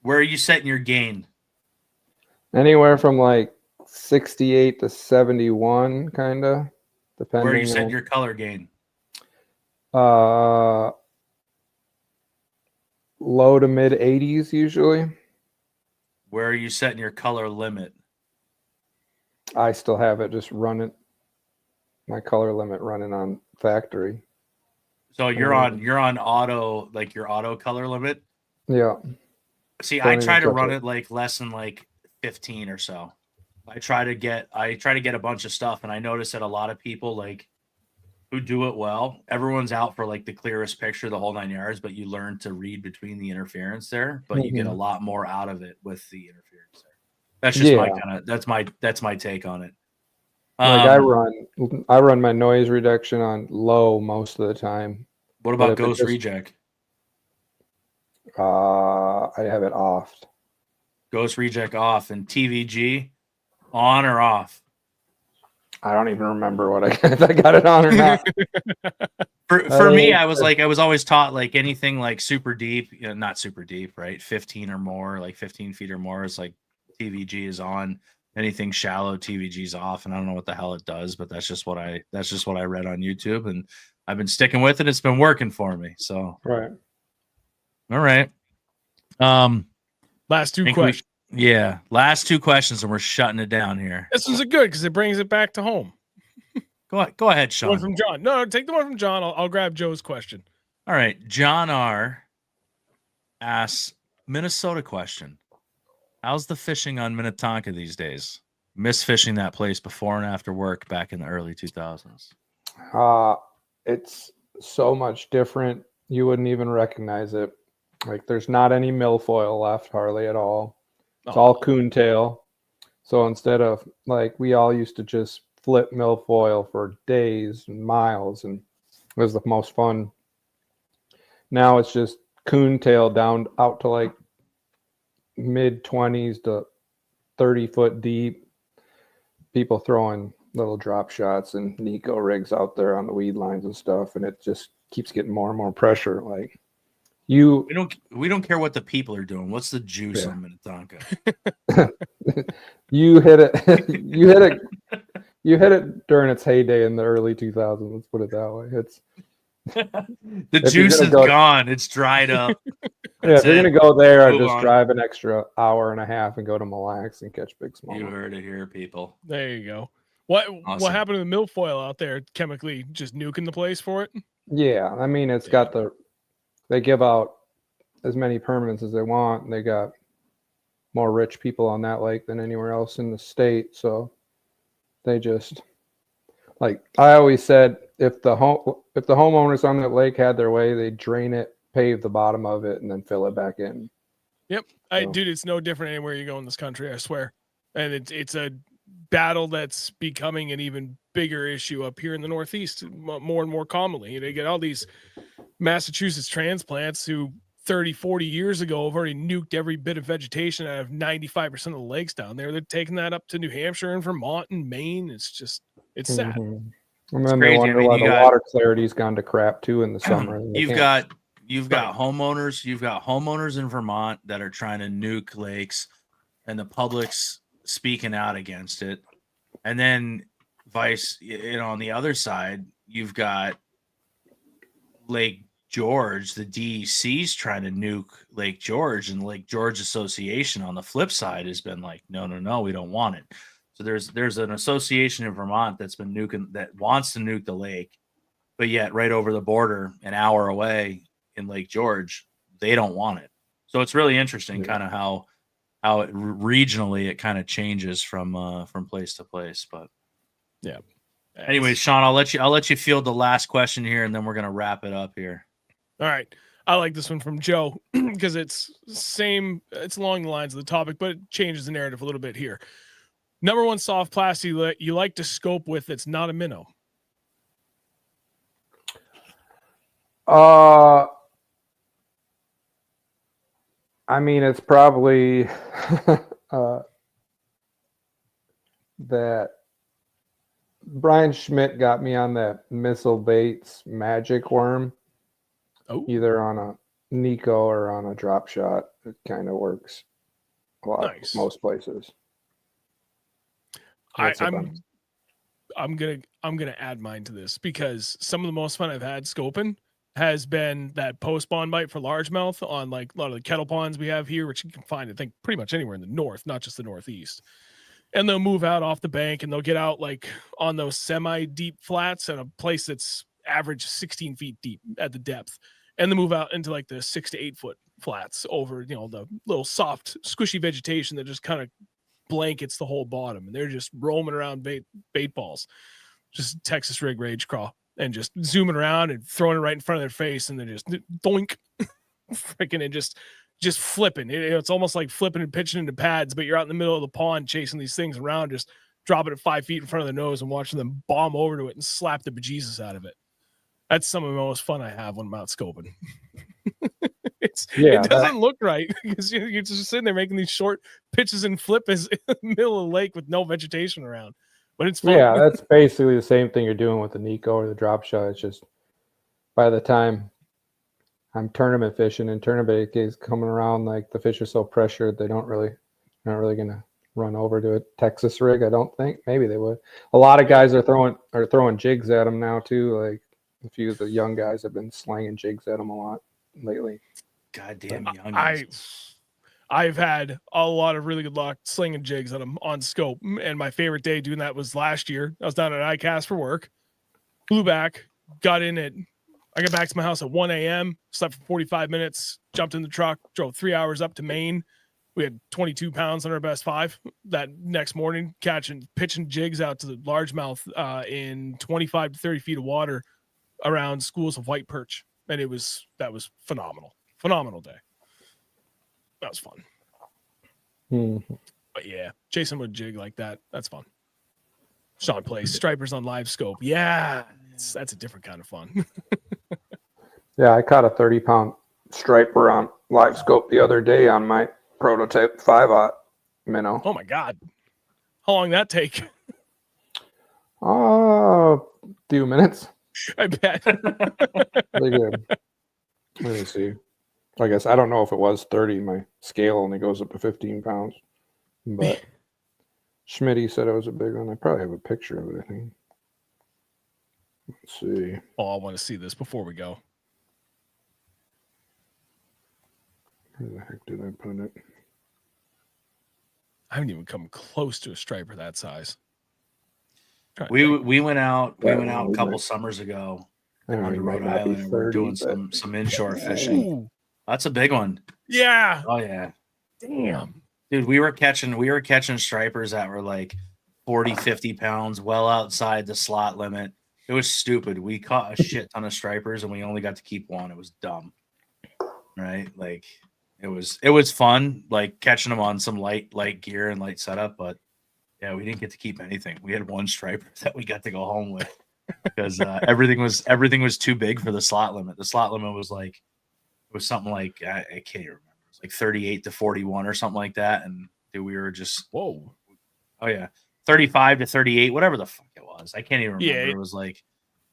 Where are you setting your gain?
Anywhere from like 68 to 71, kind of, depending.
Where are you setting your color gain?
Low to mid 80s usually.
Where are you setting your color limit?
I still have it just running. My color limit running on factory.
So you're on auto, like your auto color limit.
Yeah.
See, I try to run it like less than like 15 or so. I try to get a bunch of stuff, and I notice that a lot of people like who do it well, everyone's out for like the clearest picture, the whole 9 yards, but you learn to read between the interference there, but you get a lot more out of it with the interference there. That's just my kind of that's my take on it.
Like I run my noise reduction on low most of the time.
What about ghost reject?
I have it off.
Ghost reject off, and TVG on or off?
I don't even remember what if I got it on or not.
For me, I was always taught like anything like super deep, not super deep, right? 15 or more, like 15 feet or more is like TVG is on. Anything shallow, TVG is off, and I don't know what the hell it does, but that's just what I read on YouTube, and I've been sticking with it. It's been working for me. So
right.
All right.
Last two questions.
Last two questions, and we're shutting it down here.
This one's good because it brings it back to home.
Go ahead, Sean.
One from John. No, take the one from John. I'll grab Joe's question.
All right. John R. asks Minnesota question. How's the fishing on Minnetonka these days? Miss fishing that place before and after work back in the early 2000s.
It's so much different. You wouldn't even recognize it. Like there's not any milfoil left hardly at all. It's all coontail. So instead of like we all used to just flip milfoil for days and miles, and it was the most fun. Now it's just coontail down out to like mid 20s to 30 foot deep. People throwing little drop shots and Nico rigs out there on the weed lines and stuff, and it just keeps getting more and more pressure. Like we
don't care what the people are doing. What's the juice on Minnetonka?
you hit it during its heyday in the early 2000s. Let's put it that way. It's
the juice is gone. It's dried up.
If you're gonna go there, I'd just drive an extra hour and a half and go to Mille Lacs and catch big small.
You heard it here, people.
There you go. What happened to the milfoil out there? Chemically just nuking the place for it?
Yeah, I mean it's got they give out as many permits as they want, and they got more rich people on that lake than anywhere else in the state. So they just, like I always said, if the homeowners on that lake had their way, they'd drain it, pave the bottom of it, and then fill it back in.
Yep. Dude, it's no different anywhere you go in this country, I swear. And it's a battle that's becoming an even bigger issue up here in the Northeast more and more commonly. They get all these Massachusetts transplants who 30, 40 years ago have already nuked every bit of vegetation out of 95% of the lakes down there. They're taking that up to New Hampshire and Vermont and Maine. It's sad.
And then they wonder why the water clarity's gone to crap too in the summer.
You've got homeowners in Vermont that are trying to nuke lakes, and the public's speaking out against it. And then on the other side, you've got Lake George, the DEC's trying to nuke Lake George, and Lake George Association on the flip side has been like, no, we don't want it. So there's an association in Vermont that's been nuking, that wants to nuke the lake, but yet right over the border, an hour away in Lake George, they don't want it. So it's really interesting, kind of how it regionally it kind of changes from place to place. But
yeah.
Anyways, Sean, I'll let you field the last question here, and then we're gonna wrap it up here.
All right. I like this one from Joe because it's along the lines of the topic, but it changes the narrative a little bit here. Number one soft plastic you like to scope with that's not a minnow.
I mean, it's probably that Brian Schmidt got me on that Missile Baits magic worm.
Oh.
Either on a Nico or on a drop shot. It kind of works a lot, most places.
I'm gonna add mine to this because some of the most fun I've had scoping has been that post spawn bite for largemouth on like a lot of the kettle ponds we have here, which you can find, I think, pretty much anywhere in the north, not just the Northeast. And they'll move out off the bank and they'll get out like on those semi-deep flats at a place that's average 16 feet deep at the depth. And they move out into like the 6 to 8 foot flats over, the little soft, squishy vegetation that just kind of blankets the whole bottom. And they're just roaming around bait balls. Just Texas rig rage crawl. and just zooming around and throwing it right in front of their face, and then just doink, freaking and just flipping. It's almost like flipping and pitching into pads, but you're out in the middle of the pond chasing these things around, just dropping it 5 feet in front of their nose and watching them bomb over to it and slap the bejesus out of it. That's some of the most fun I have when I'm out scoping. It doesn't look right because you're just sitting there making these short pitches and flippers in the middle of the lake with no vegetation around. But it's fun.
Yeah, that's basically the same thing you're doing with the Nico or the drop shot. It's just by the time I'm tournament fishing and tournament is coming around, like the fish are so pressured they're not really gonna run over to a Texas rig. I don't think. Maybe they would. A lot of guys are throwing jigs at them now too. Like a few of the young guys have been slanging jigs at them a lot lately.
Goddamn young.
I've had a lot of really good luck slinging jigs at them on scope, and my favorite day doing that was last year. I was down at ICAST for work, flew back, got back to my house at 1 a.m., slept for 45 minutes, jumped in the truck, drove 3 hours up to Maine. We had 22 pounds on our best 5 that next morning, pitching jigs out to the largemouth in 25 to 30 feet of water around schools of white perch. And that was phenomenal day. That was fun.
Mm-hmm.
But yeah, chasing with a jig like that, that's fun. Sean plays stripers on live scope. Yeah, that's a different kind of fun.
Yeah, I caught a 30-pound striper on live scope the other day on my prototype 5/0 minnow.
Oh my God. How long did that take?
A few minutes.
I bet.
Pretty good. Let me see. I guess I don't know if it was 30. My scale only goes up to 15 pounds. But Schmitty said it was a big one. I probably have a picture of it, I think. Let's see.
Oh, I want to see this before we go.
Where the heck did I put it?
I haven't even come close to a striper that size.
We went out a couple summers ago on Rhode Island, and we're doing some inshore fishing.
Ooh.
That's a big one.
Yeah.
Oh yeah.
Damn.
Dude, we were catching stripers that were like 40, 50 pounds, well outside the slot limit. It was stupid. We caught a shit ton of stripers and we only got to keep one. It was dumb. Right? Like it was fun, like catching them on some light gear and light setup, but yeah, we didn't get to keep anything. We had one striper that we got to go home with because everything was too big for the slot limit. The slot limit was something like I can't even remember. It was like 38 to 41 or something like that. And dude, we were just 35 to 38, whatever the fuck it was. I can't even remember. Yeah. It was like,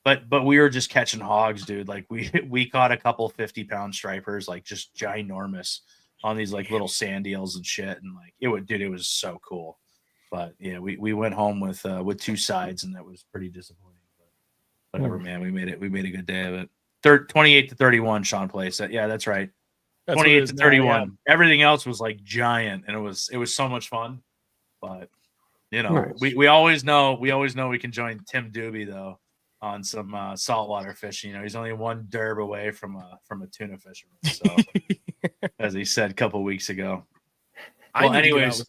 but we were just catching hogs, dude. Like we caught a couple 50-pound stripers, like just ginormous on these like little sand eels and shit. And like it was so cool. But yeah, we went home with 2 sides, and that was pretty disappointing. But whatever, man. We made a good day of it. 28 to 31, Sean plays. Yeah, that's right. 28 to 31. Now, yeah. Everything else was like giant, and it was so much fun. But you know, nice. we always know we can join Tim Doobie though on some saltwater fishing. You know, he's only one derb away from a tuna fisherman. So as he said a couple weeks ago. Well, anyways.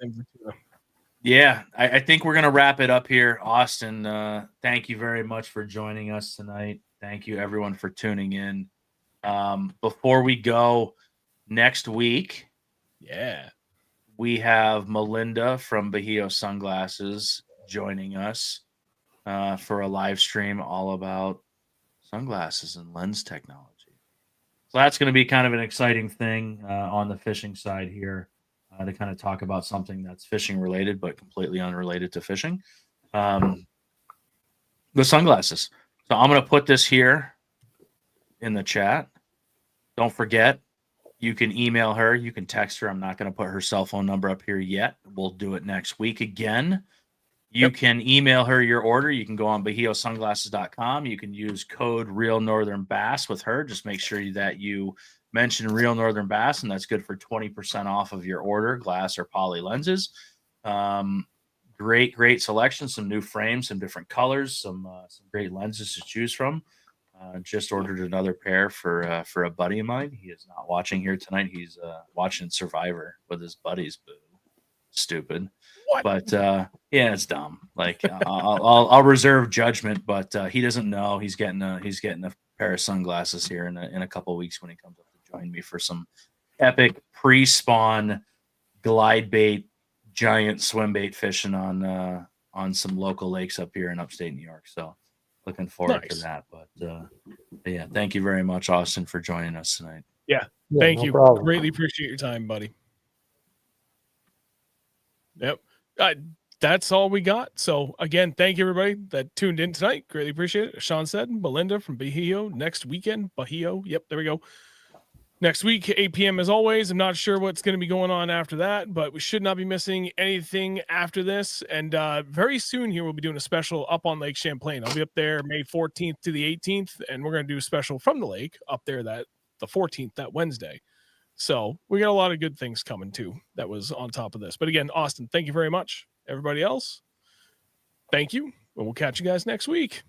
Yeah, I think we're going to wrap it up here. Austin, thank you very much for joining us tonight. Thank you, everyone, for tuning in. Before we go, next week, we have Melinda from Bahio Sunglasses joining us for a live stream all about sunglasses and lens technology. So that's going to be kind of an exciting thing on the fishing side here. To kind of talk about something that's fishing related, but completely unrelated to fishing. The sunglasses. So I'm going to put this here in the chat. Don't forget, you can email her. You can text her. I'm not going to put her cell phone number up here yet. We'll do it next week again. You can email her your order. You can go on BahioSunglasses.com. You can use code ReelNorthernBass with her. Just make sure that you mention Real Northern Bass, and that's good for 20% off of your order, glass or poly lenses. Great selection, some new frames, some different colors, some great lenses to choose from. Just ordered another pair for a buddy of mine. He is not watching here tonight. He's watching Survivor with his buddies. Boo. stupid.
What?
But yeah, it's dumb. Like I'll reserve judgment, but he doesn't know he's getting a pair of sunglasses here in a couple of weeks when he comes up to join me for some epic pre-spawn glide bait giant swim bait fishing on some local lakes up here in upstate New York. So looking forward to that. But yeah, thank you very much, Austin, for joining us tonight.
Yeah,
Yeah,
thank
no
you.
problem.
Greatly appreciate your time, buddy. Yep. That's all we got. So again, thank you everybody that tuned in tonight. Greatly appreciate it. Sean said, Belinda from Bahio next weekend. Bahio. Yep, there we go. Next week, 8 p.m. as always. I'm not sure what's going to be going on after that, but we should not be missing anything after this. And very soon here, we'll be doing a special up on Lake Champlain. I'll be up there May 14th to the 18th, and we're going to do a special from the lake up there the 14th, that Wednesday. So we got a lot of good things coming too. That was on top of this. But again, Austin, thank you very much. Everybody else, thank you. And we'll catch you guys next week.